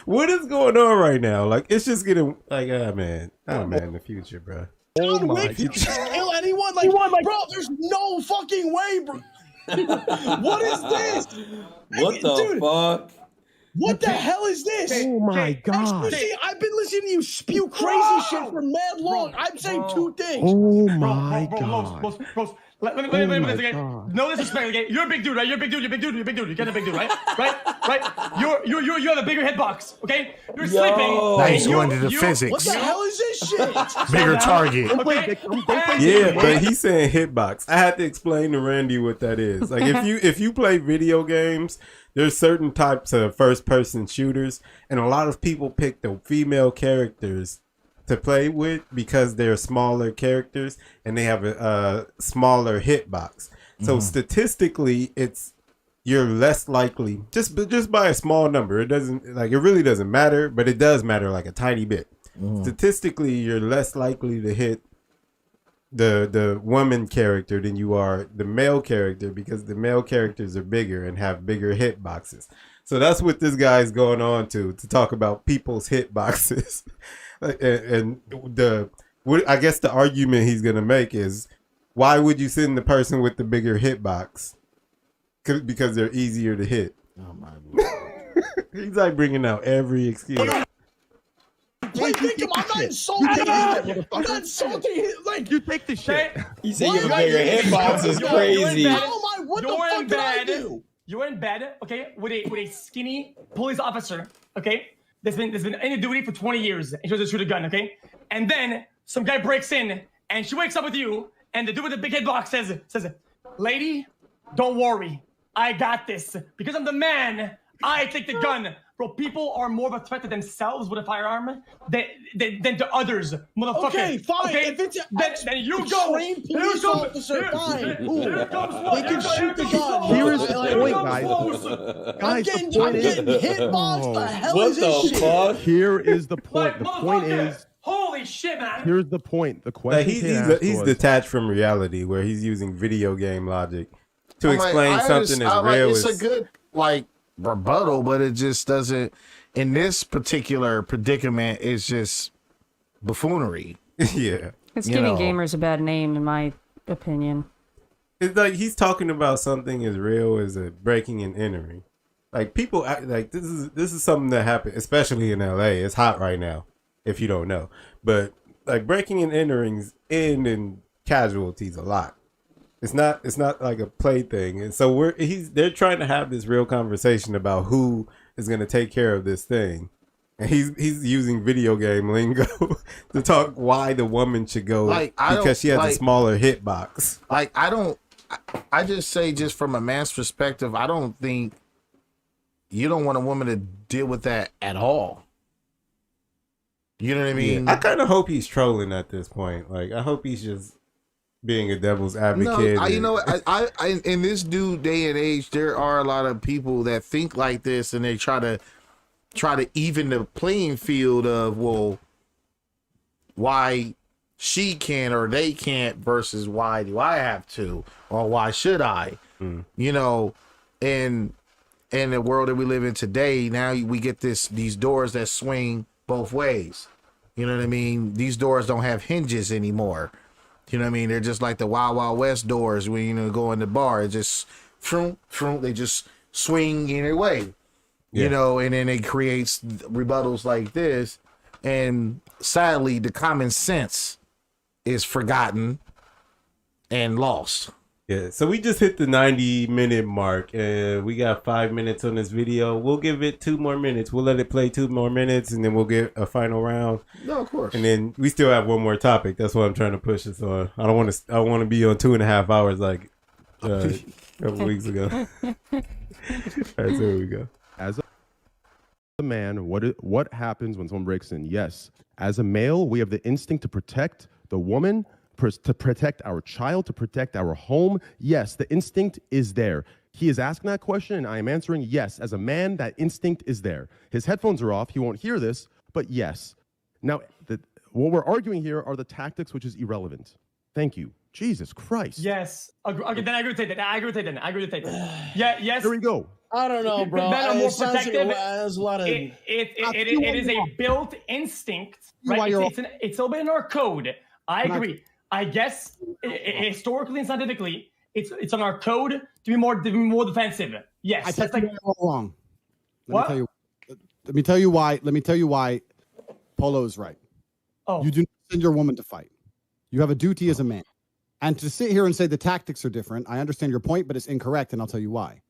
What is going on right now? Like, it's just getting, like, man, the future, bro. John Wick can just kill anyone? Like, bro, there's no fucking way, bro. What is this? What the fuck? What the hell is this? Oh my God. xQc, I've been listening to you spew crazy shit for mad long. I'm saying two things. Oh my God. Bros, let me no disrespect, okay? You're a big dude, right? You're a big dude. You get a big dude, right? Right? You have a bigger hitbox, okay? You're sleeping. Now he's going to the physics. What the hell is this shit? Bigger target. Okay. Yeah, but he's saying hitbox. I had to explain to Randy what that is. Like, if you play video games, there's certain types of first-person shooters, and a lot of people pick the female characters to play with because they're smaller characters and they have a smaller hitbox. So statistically, you're less likely just by a small number. It really doesn't matter, but it does matter like a tiny bit. Statistically, you're less likely to hit the woman character than you are the male character because the male characters are bigger and have bigger hitboxes. So that's what this guy's going on to talk about people's hitboxes. And I guess the argument he's gonna make is, why would you send the person with the bigger hitbox? Because they're easier to hit. Oh my God. He's like bringing out every excuse. Wait, think him. I'm not insulting him. I'm not insulting him. Like, You take the shit. He said your bigger hitbox is crazy. What the fuck did I do? You're in bed, okay, with a skinny police officer, okay? That's been in duty for 20 years, and she was to shoot a gun, okay? And then some guy breaks in, and she wakes up with you, and the dude with the big hitbox says, lady, don't worry, I got this. Because I'm the man, I take the gun. Bro, people are more of a threat to themselves with a firearm than to others, motherfucker. Okay, fine. Okay? If it's then you go. trained police officer, fine. Here comes They can shoot the gun. Here is the point, guys. I'm getting hitbox. The hell What is this the shit? fuck? Here is the point. The point is, holy shit, man. here's the point. The Like question he's detached from reality, where he's using video game logic to I'm like, explain something as real it's as a good rebuttal, but it just doesn't. In this particular predicament, it's just buffoonery. Yeah. It's You giving know. gamers a bad name, in my opinion. It's like he's talking about something as real as a breaking and entering. Like people act like this is something that happened, especially in LA. It's hot right now, if you don't know. But like breaking and enterings end in casualties a lot. It's not like a play thing. And so they're trying to have this real conversation about who is going to take care of this thing. And he's using video game lingo to talk why the woman should go because she has a smaller hitbox. Like I just say, just from a man's perspective, I don't think you don't want a woman to deal with that at all. You know what I mean? Yeah. I kind of hope he's trolling at this point. Like I hope he's just being a devil's advocate. No, you know what? I in this new day and age, there are a lot of people that think like this, and they try to even the playing field of, well, why she can or they can't versus why do I have to, or why should I? You know, and in the world that we live in today, now we get these doors that swing both ways. You know what I mean? These doors don't have hinges anymore. You know what I mean? They're just like the Wild Wild West doors when you go in the bar. It just they just swing either way. You know, and then it creates rebuttals like this. And sadly, the common sense is forgotten and lost. Yeah, so we just hit the 90-minute mark, and we got 5 minutes on this video. We'll give it 2 more minutes. We'll let it play 2 more minutes, and then we'll get a final round. No, of course. And then we still have one more topic. That's what I'm trying to push us on. I want to be on 2.5 hours like a couple weeks ago. All right, so here we go. As a man, what happens when someone breaks in? Yes, as a male, we have the instinct to protect the woman, to protect our child, to protect our home. Yes, the instinct is there. He is asking that question, and I am answering yes. As a man, that instinct is there. His headphones are off. He won't hear this, but yes. Now, what we're arguing here are the tactics, which is irrelevant. Thank you. Jesus Christ. Yes. Okay, then I agree with that. Yeah, yes. There we go. I don't know, bro. Men are more It sounds like protective. there's a lot of. It is a built instinct, right? It's all been in our code. I agree. I guess historically and scientifically, it's on our code to be more defensive. Yes, I that's think like you're all wrong. What? Let me tell you why. Let me tell you why. Polo's right. Oh, You do not send your woman to fight. You have a duty as a man. And to sit here and say the tactics are different, I understand your point, but it's incorrect, and I'll tell you why.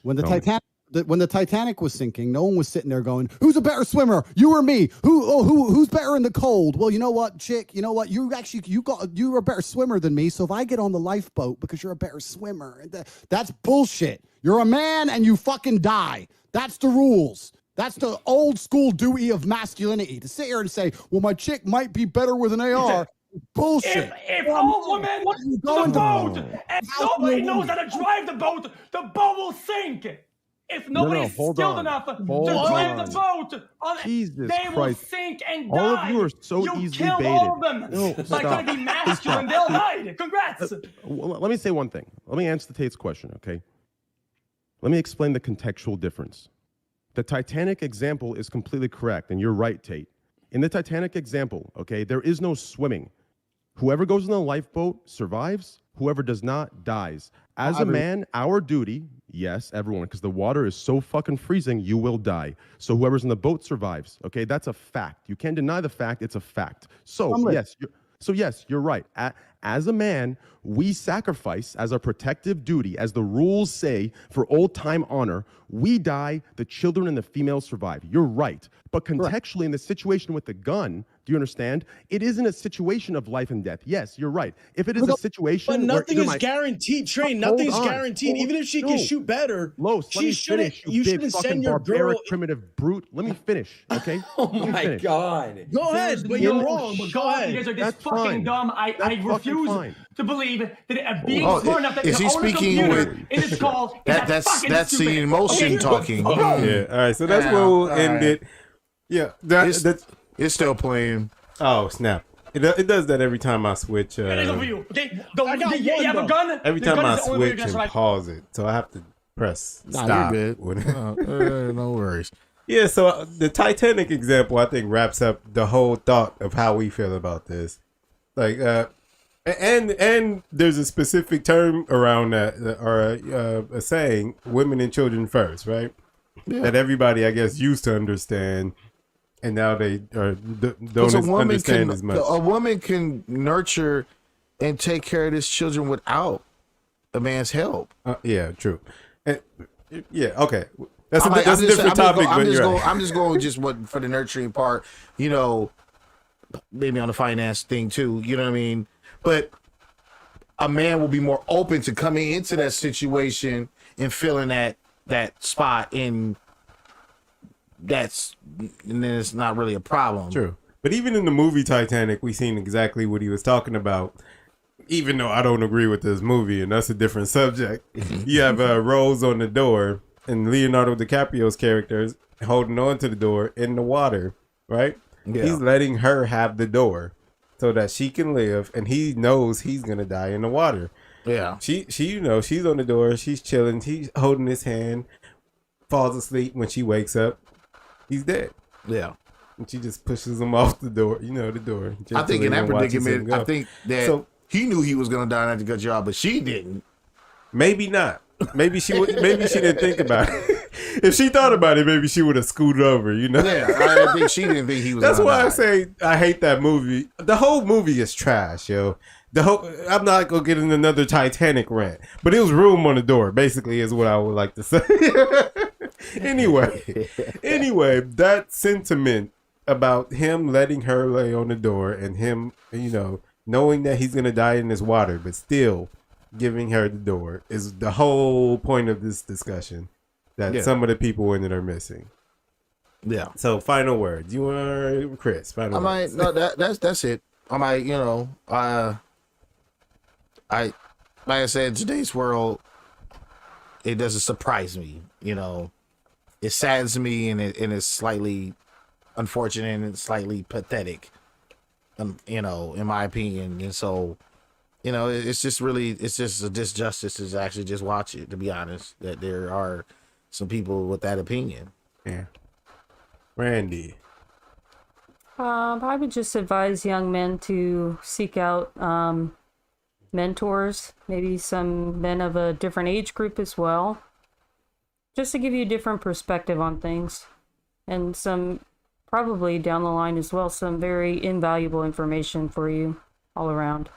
When the Titanic was sinking, no one was sitting there going, "Who's a better swimmer, you or me? Who's better in the cold?" Well, you know what, chick? You know what? You're a better swimmer than me. So if I get on the lifeboat because you're a better swimmer, that's bullshit. You're a man and you fucking die. That's the rules. That's the old school duty of masculinity. To sit here and say, "Well, my chick might be better with an AR." Bullshit. If all women to the boat, and nobody knows how to drive the boat will sink. If nobody's skilled enough to drive the boat, they will sink and die. All of you are so easily kill baited. all of them. By trying to be masculine, they'll die. Congrats. Well, let me say one thing. Let me answer Tate's question, okay? Let me explain the contextual difference. The Titanic example is completely correct, and you're right, Tate. In the Titanic example, okay, there is no swimming. Whoever goes in the lifeboat survives. Whoever does not dies. As a man, our duty, yes, everyone, because the water is so fucking freezing, you will die. So whoever's in the boat survives. Okay, that's a fact. You can't deny the fact. It's a fact. So yes, you're right. As a man, we sacrifice as a protective duty, as the rules say, for old time honor. We die. The children and the females survive. You're right. But contextually, in the situation with the gun, do you understand? It isn't a situation of life and death. Yes, you're right. If it is a situation, but nothing is guaranteed, Train. Nothing is guaranteed. Even if she can shoot better, she shouldn't. You shouldn't send your girl. Primitive brute. Let me finish, okay? Oh my God. Go ahead, but you're wrong. But go ahead. You guys are this fucking dumb. I refuse to believe that being smart enough that is he speaking with in this call that's the emotion talking. Yeah. All right. So that's where we'll end it. Yeah. It's still playing. Oh snap! It does that every time I switch. You have a gun. Every time I switch and pause it, so I have to press stop. You're good. No worries. Yeah, so the Titanic example, I think, wraps up the whole thought of how we feel about this. Like, and there's a specific term around that, or a saying, women and children first, right? Yeah. That everybody, I guess, used to understand, and now they don't understand as much. A woman can nurture and take care of his children without a man's help. Yeah, true. Yeah, okay. That's a different topic. I'm just going for the nurturing part, you know, maybe on the finance thing too, you know what I mean? But a man will be more open to coming into that situation and filling that spot and then it's not really a problem. True. But even in the movie Titanic, we seen exactly what he was talking about. Even though I don't agree with this movie, and that's a different subject. You have Rose on the door, and Leonardo DiCaprio's character is holding on to the door in the water, right? Yeah. He's letting her have the door so that she can live, and he knows he's gonna die in the water. Yeah. She she's on the door, she's chilling, he's holding his hand, falls asleep. When she wakes up, he's dead. Yeah. And she just pushes him off the door, the door. I think in that predicament, I think that he knew he was gonna die not to gut job, but she didn't. Maybe not. Maybe she didn't think about it. If she thought about it, maybe she would have scooted over, Yeah, I think she didn't think he was. That's why die. I say I hate that movie. The whole movie is trash, yo. I'm not gonna get in another Titanic rant, but it was room on the door, basically, is what I would like to say. Anyway, that sentiment about him letting her lay on the door and him, knowing that he's gonna die in this water, but still giving her the door is the whole point of this discussion that some of the people in it are missing. Yeah. So final words. You want Chris? Final words. That's it. I might, like I said, in today's world, it doesn't surprise me. It saddens me, and it's slightly unfortunate and it's slightly pathetic. In my opinion, and so. It's just a disjustice to actually just watch it, to be honest, that there are some people with that opinion. Yeah. Randy. I would just advise young men to seek out mentors, maybe some men of a different age group as well, just to give you a different perspective on things, and some, probably down the line as well, some very invaluable information for you all around.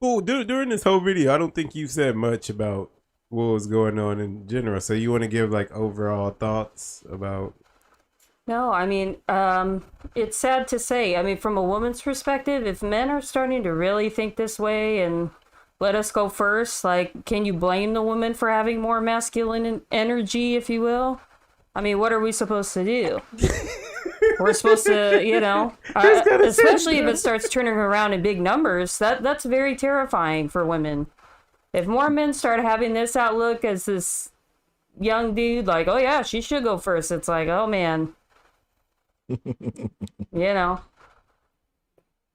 Well, during this whole video, I don't think you said much about what was going on in general. So you want to give like overall thoughts about? No, I mean, it's sad to say. I mean, from a woman's perspective, if men are starting to really think this way and let us go first, like, can you blame the woman for having more masculine energy, if you will? I mean, what are we supposed to do? We're supposed to, especially if it starts turning around in big numbers, that's very terrifying for women. If more men start having this outlook as this young dude, like, oh yeah, she should go first, it's like, oh man.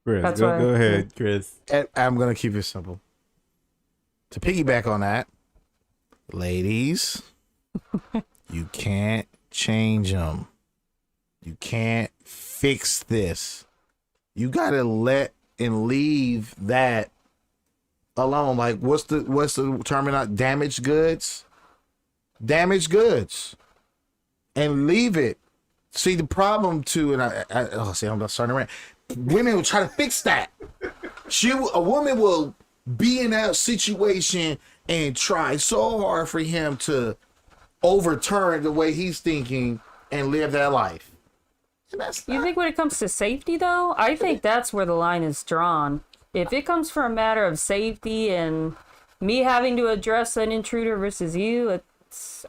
Chris, go ahead, Chris. I'm going to keep it simple. To piggyback on that, ladies, you can't change them. You can't fix this. You gotta let and leave that alone. Like, what's the term? Damaged goods. Damaged goods, and leave it. See, the problem too, and I'm starting to rant. Women will try to fix that. A woman will be in that situation and try so hard for him to overturn the way he's thinking and live that life. You think when it comes to safety, though, I think that's where the line is drawn. If it comes for a matter of safety and me having to address an intruder versus you,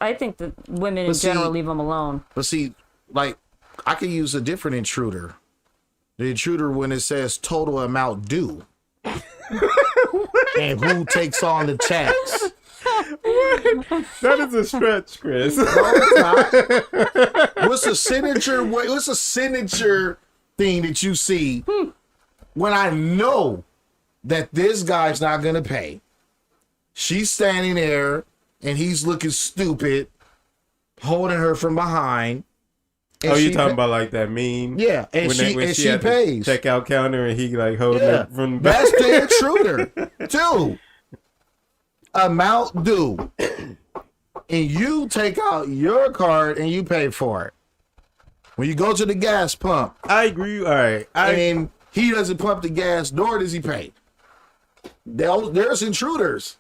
I think that women in general leave them alone. But see, like, I could use a different intruder. The intruder when it says total amount due. And who takes on the checks. That is a stretch, Chris. No, it's not. What's a signature thing that you see when I know that this guy's not gonna pay? She's standing there and he's looking stupid, holding her from behind, And Oh, you she talking pa- about like that meme? Yeah, and she at the pays. checkout counter and he like holding Yeah, it from the back. that's the intruder. Dude, amount due. And you take out your card and you pay for it. When you go to the gas pump. I agree. All right. And he doesn't pump the gas, nor does he pay. There's intruders.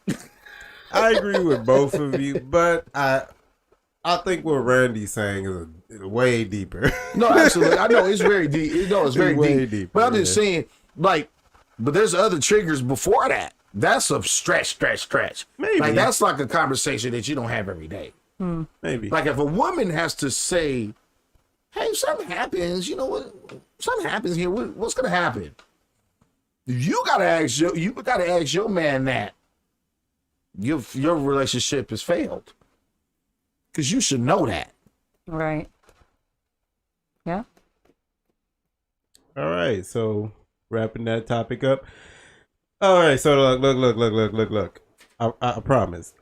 I agree with both of you, but I think what Randy's saying is way deeper. No, absolutely. I know it's very deep. No, it's very way deep. deeper, But I'm just saying, like, but there's other triggers before that. That's a stretch. Maybe. Like, that's like a conversation that you don't have every day. Maybe. Like, if a woman has to say, hey, something happens, you know what? Something happens here. What's going to happen? You got to ask your man that. Your relationship has failed. Because you should know that. Right. Yeah. All right, so wrapping that topic up. All right, so look. I promise.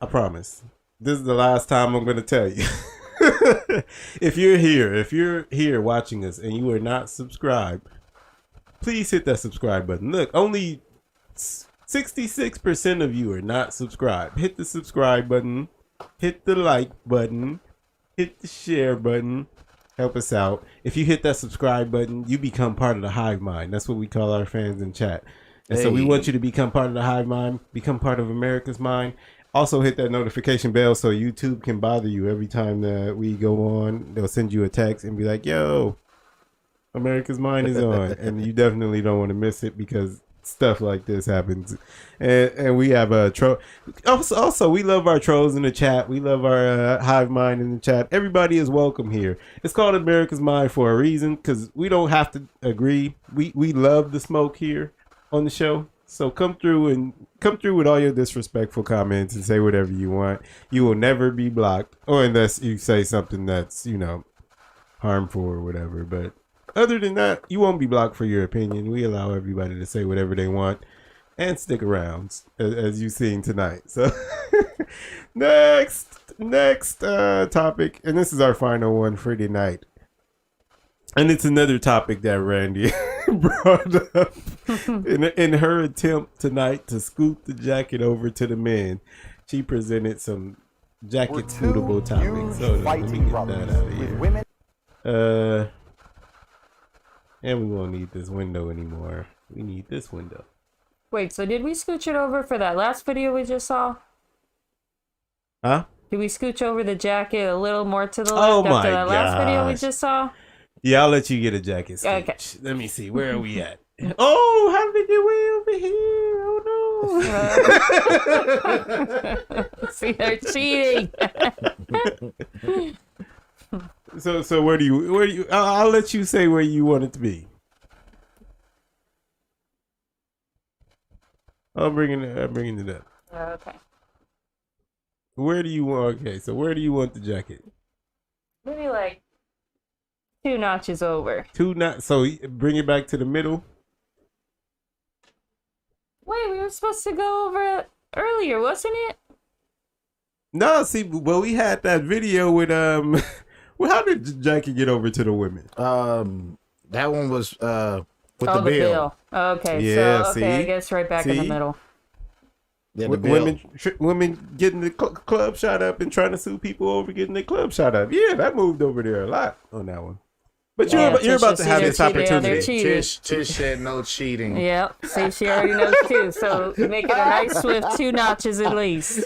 This is the last time I'm going to tell you. If you're here watching us and you are not subscribed, please hit that subscribe button. Look, only 66% of you are not subscribed. Hit the subscribe button. Hit the like button. Hit the share button. Help us out. If you hit that subscribe button, you become part of the hive mind. That's what we call our fans in chat. And so we want you to become part of the hive mind, become part of America's Mind. Also hit that notification bell so YouTube can bother you every time that we go on. They'll send you a text and be like, yo, America's Mind is on. And you definitely don't want to miss it because stuff like this happens. And we have a troll. Also, we love our trolls in the chat. We love our hive mind in the chat. Everybody is welcome here. It's called America's Mind for a reason because we don't have to agree. We love the smoke here on the show. So come through with all your disrespectful comments and say whatever you want. You will never be blocked, or unless you say something that's, harmful or whatever. But other than that, you won't be blocked for your opinion. We allow everybody to say whatever they want and stick around, as you've seen tonight. So next topic, and this is our final one for tonight. And it's another topic that Randy brought up in her attempt tonight to scoot the jacket over to the men. She presented some jacket suitable topics. So let me get that out of here. And we won't need this window anymore. We need this window. Wait, so did we scooch it over for that last video we just saw? Huh? Did we scooch over the jacket a little more to the left after that last video we just saw? Yeah, I'll let you get a jacket scooch. Okay. Let me see. Where are we at? Oh, how did it get way over here? Oh, no. See, they're cheating. So where do you? I'll let you say where you want it to be. I'm bringing it up. Okay. Where do you want? Okay, so where do you want the jacket? Maybe like 2 notches over. So bring it back to the middle. Wait, we were supposed to go over it earlier, wasn't it? No, see, well, we had that video with Well, how did the jacket get over to the women? That one was with the bill. Okay, yeah, so I guess right back in the middle. Yeah, women getting the club shot up and trying to sue people over getting their club shot up. Yeah, that moved over there a lot on that one. But you're about to have this opportunity. Tish said no cheating. Yep. See, she already knows too. So make it a nice swift 2 notches at least.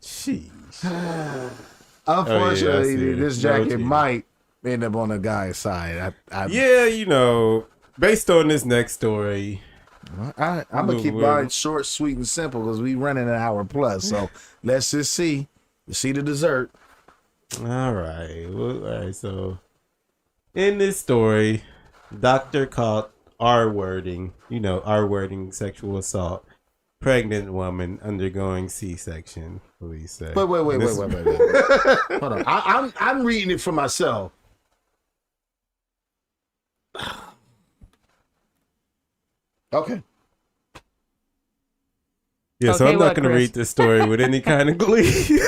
Sheesh. Unfortunately, this jacket might end up on the guy's side. Yeah, based on this next story, I'm gonna keep mine short, sweet, and simple because we running an hour plus. So let's just see the dessert. All right. So in this story, doctor caught R-wording, R-wording sexual assault, pregnant woman undergoing C-section. Police say. Wait. Hold on. I'm reading it for myself. Okay. Yeah, so I'm not going to read this story with any kind of glee.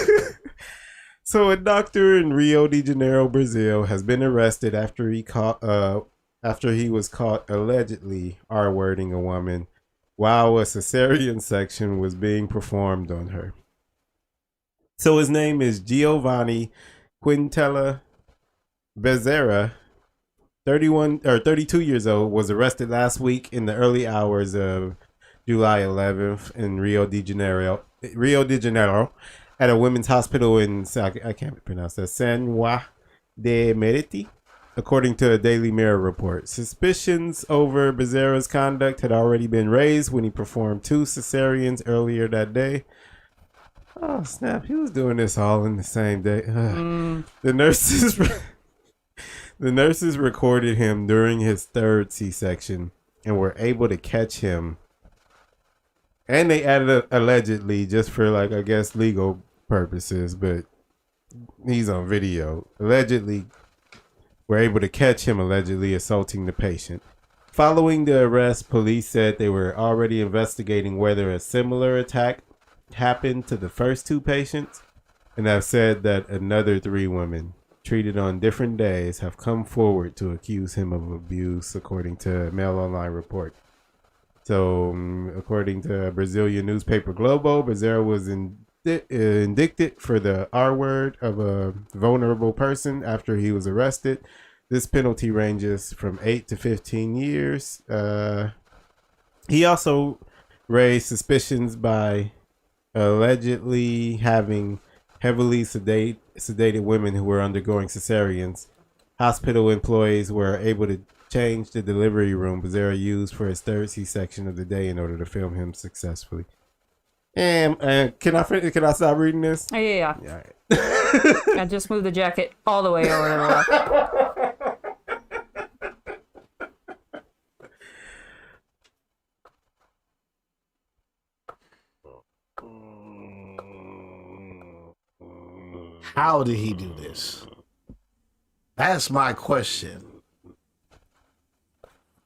So a doctor in Rio de Janeiro, Brazil, has been arrested after he was caught allegedly R-wording a woman while a cesarean section was being performed on her. So his name is Giovanni Quintella Becerra, 32 years old, was arrested last week in the early hours of July 11th in Rio de Janeiro, at a women's hospital in, I can't pronounce that, San Juan de Meriti, according to a Daily Mirror report. Suspicions over Becerra's conduct had already been raised when he performed 2 cesareans earlier that day. Oh, snap. He was doing this all in the same day. The nurses recorded him during his 3rd C-section and were able to catch him. And they added allegedly just for, like, I guess, legal purposes, but he's on video. Allegedly, were able to catch him allegedly assaulting the patient. Following the arrest, police said they were already investigating whether a similar attack happened to the first 2 patients, and have said that another 3 women treated on different days have come forward to accuse him of abuse, according to a Mail Online report. So, according to a Brazilian newspaper Globo, Becerra was indicted for the R word of a vulnerable person after he was arrested. This penalty ranges from 8 to 15 years. He also raised suspicions by allegedly having heavily sedated women who were undergoing cesareans. Hospital employees were able to change the delivery room Becerra used for his 3rd C-section of the day in order to film him successfully. And can I stop reading this? Yeah. All right. I just moved the jacket all the way over to the left. How did he do this? That's my question.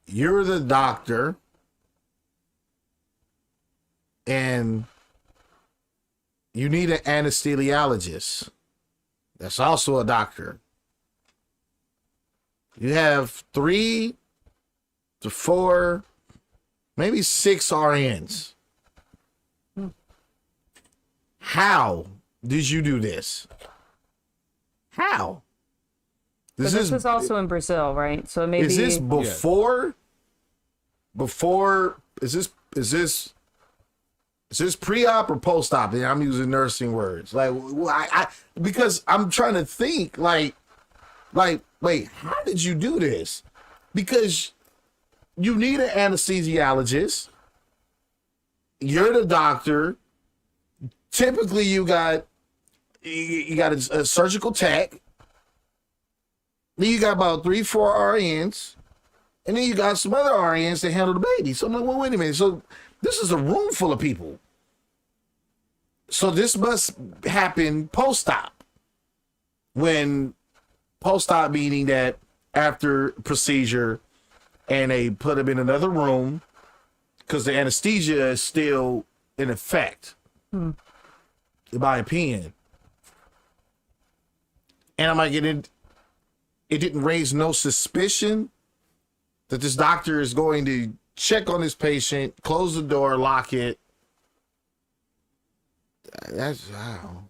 You're the doctor, and you need an anesthesiologist. That's also a doctor. You have 3 to 4, maybe 6 RNs. How did you do this? How? This was also in Brazil, right? So maybe is this before? Before is this pre-op or post-op? And I'm using nursing words, like I because I'm trying to think, like wait, how did you do this? Because you need an anesthesiologist. You're the doctor. Typically, you got a surgical tech. Then you got about 3, 4 RNs. And then you got some other RNs that handle the baby. So I'm like, well, wait a minute. So this is a room full of people. So this must happen post-op. When post-op meaning that after procedure and they put them in another room because the anesthesia is still in effect. In my opinion. And I'm like, it didn't raise no suspicion that this doctor is going to check on this patient, close the door, lock it. That's wow.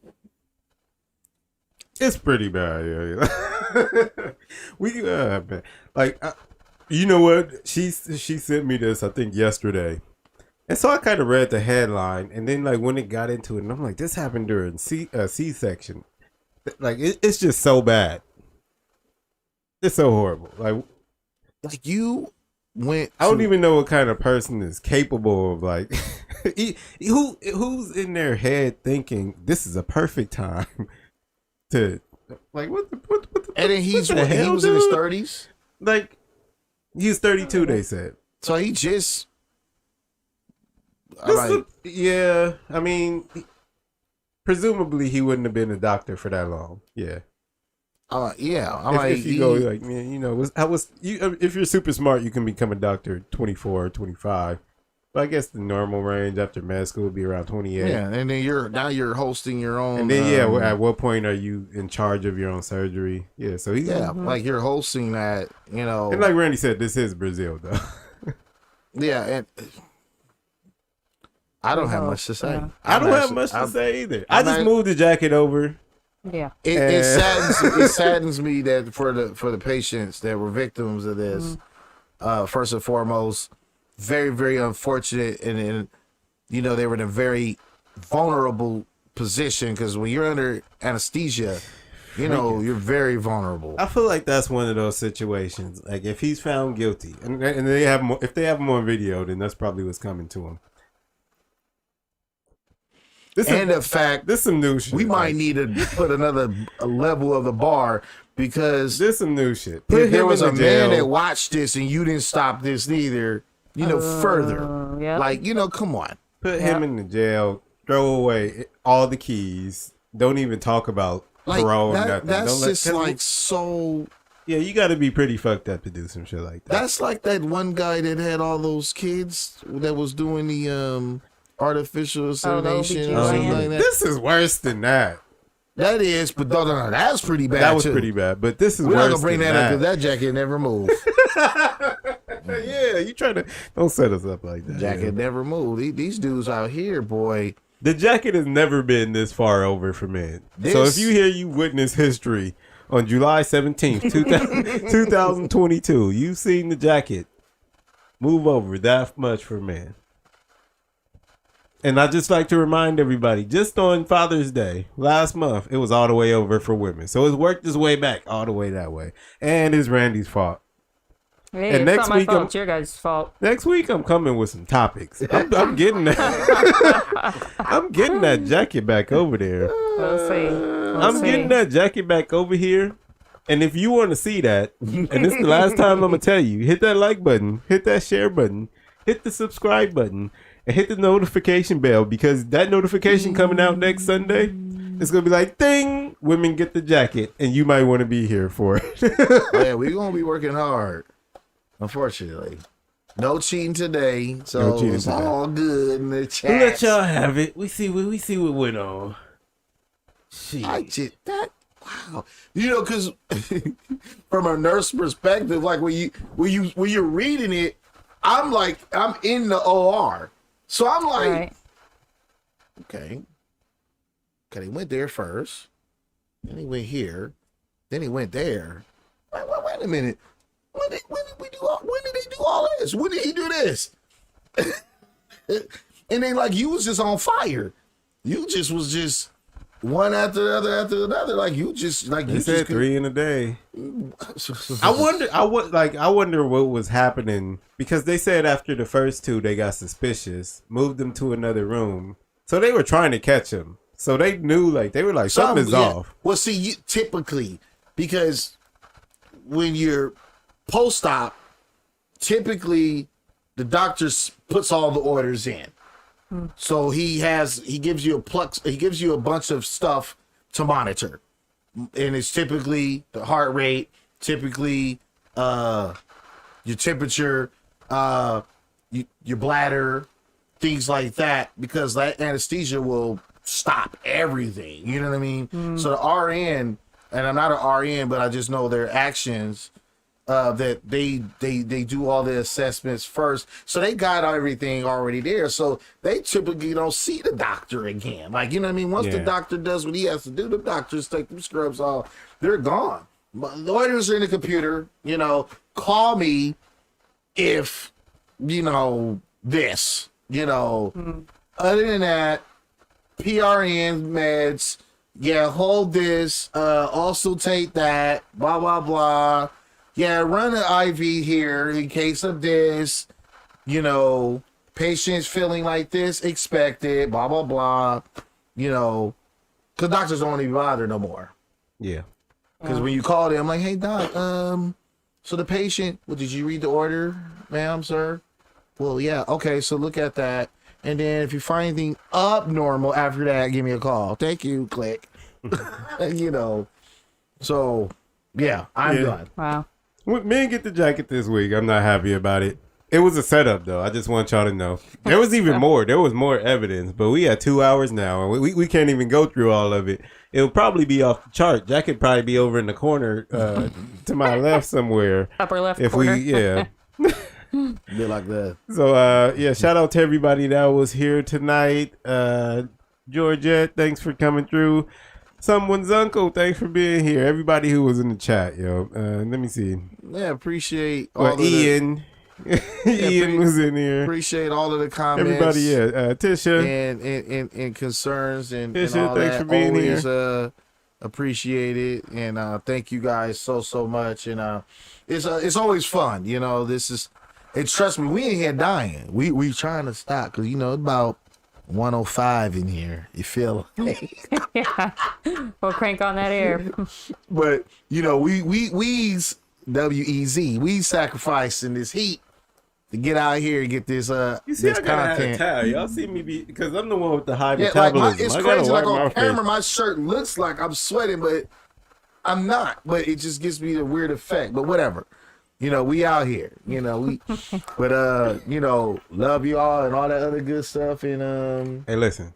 It's pretty bad, yeah. You know what? She sent me this, I think, yesterday. And so I kind of read the headline, and then like when it got into it, and I'm like, this happened during C-section. Like it's just so bad. It's so horrible. Like you went. I don't even know what kind of person is capable of like who's in their head thinking this is a perfect time to like what the and then he was in his 30s. Like he's 32. They said so. He just. Yeah, I mean, presumably he wouldn't have been a doctor for that long. Yeah. Yeah. If you go like, man, you know, if you're super smart, you can become a doctor at 24 or 25. But I guess the normal range after med school would be around 28. Yeah, and then you're hosting your own. And then at what point are you in charge of your own surgery? Yeah, so he's like you're hosting that, you know. And like Randy said, this is Brazil though. Yeah, and I don't have much to say. Yeah. I don't have much to say either. I just moved the jacket over. Yeah. It saddens me that for the patients that were victims of this, first and foremost, very, very unfortunate, and you know, they were in a very vulnerable position because when you're under anesthesia, you know, you're very vulnerable. I feel like that's one of those situations. Like if he's found guilty, and they have more, if they have him on video, then that's probably what's coming to him. The fact this some new shit. We might need to put another level of the bar because this some new shit. If there was a man that watched this and you didn't stop this neither, you know, further. Yeah. Like, you know, come on. Put him in the jail. Throw away all the keys. Don't even talk about parole. Nothing. That's just like so. Yeah, you got to be pretty fucked up to do some shit like that. That's like that one guy that had all those kids that was doing the artificial insemination or something like that. This is worse than that. That is, but no, that's pretty bad. That was pretty bad, but this is worse. We're not gonna bring than that up because that jacket never moved. Yeah, you trying to don't set us up like that. Jacket never moved. These dudes out here, boy. The jacket has never been this far over for men. So if you hear you witness history on July 17th, 2022, you've seen the jacket move over that much for men. And I just like to remind everybody, just on Father's Day last month, it was all the way over for women. So it's worked its way back all the way that way. And it's Randy's fault. Hey, and it's not my fault. It's your guys' fault. Next week, I'm coming with some topics. I'm getting that. I'm getting that jacket back over there. We'll see. I'm getting that jacket back over here. And if you want to see that, and this is the last time I'm going to tell you, hit that like button, hit that share button, hit the subscribe button, and hit the notification bell, because that notification coming out next Sunday, it's going to be like, ding, women get the jacket, and you might want to be here for it. Yeah, we're going to be working hard. Unfortunately, no cheating today, so it's all good in the chat. We'll let y'all have it. We see what went on. Shit. Wow. You know, because from a nurse perspective, like when you're reading it, I'm in the OR, so I'm like, okay, he went there first, then he went here, then he went there. Wait a minute. When did they do all this? When did he do this? And then you was just on fire. You just was just one after the other. Like you said 3 in a day. I wonder what was happening, because they said after the first 2 they got suspicious, moved them to another room. So they were trying to catch him. So they knew they were something's off. Well, see, typically, because when you're post-op, typically the doctor puts all the orders in. So he gives you a bunch of stuff to monitor, and it's typically the heart rate, typically your temperature, your bladder, things like that, because that anesthesia will stop everything. You know what I mean? So the RN, and I'm not an RN, but I just know their actions. That they do all the assessments first, so they got everything already there. So they typically don't see the doctor again. You know what I mean? Once the doctor does what he has to do, the doctors take them scrubs off. They're gone. The orders are in the computer. You know, call me if this. Other than that, PRN meds. Yeah, hold this. Also take that. Blah blah blah. Yeah, run an IV here in case of this. Patients feeling like this, expect it, blah, blah, blah. Because doctors don't even bother no more. Yeah. Because when you call them, I'm like, hey, doc, so the patient, did you read the order, ma'am, sir? Well, yeah, okay, so look at that. And then if you find anything abnormal after that, give me a call. Thank you, click. So, yeah, I'm done. Wow. Men get the jacket this week. I'm not happy about it. It was a setup, though. I just want y'all to know. There was even more. There was more evidence, but we had 2 hours now, and we can't even go through all of it. It'll probably be off the chart. Jack could probably be over in the corner to my left somewhere. Upper left corner. Be like that. So, shout out to everybody that was here tonight. Georgette, thanks for coming through. Someone's uncle, thanks for being here. Everybody who was in the chat, yo. Let me see. Yeah, appreciate all Ian. Ian was in here. Appreciate all of the comments. Everybody, Tisha. And concerns and Tisha, all thanks that. for being Always, here. Appreciate it. And thank you guys so much. And it's always fun. You know, trust me, we ain't here dying. We trying to stop because, you know, it's about 105 in here. You feel like? Yeah. We'll crank on that air. But, you know, we's W-E-Z. We sacrificing this heat to get out here and get this you see, this I gotta content. have a towel. Y'all see me because I'm the one with the high Yeah, metabolism. it's I gotta crazy. Like wipe on my camera, face. my shirt looks like I'm sweating, but I'm not. But it just gives me a weird effect. But whatever. You know, we out here. You know, but you know, love you all and all that other good stuff. And Hey, listen.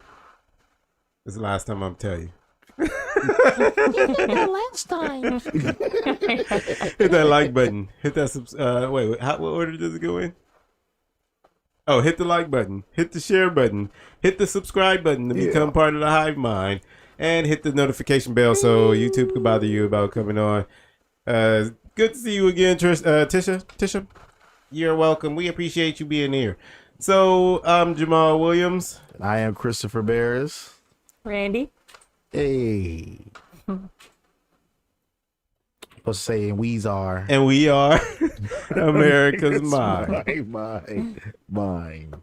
This is the last time I'm telling you. last time. Hit that like button. Hit that wait, what order does it go in? Oh, hit the like button. Hit the share button. Hit the subscribe button to become part of the hive mind. And hit the notification bell so YouTube can bother you about coming on. Good to see you again, Tisha. Tisha, you're welcome. We appreciate you being here. So, I'm Jamal Williams. I am Christopher Barris. Randy. Hey. Supposed to say, and we are America's Mind. Mine.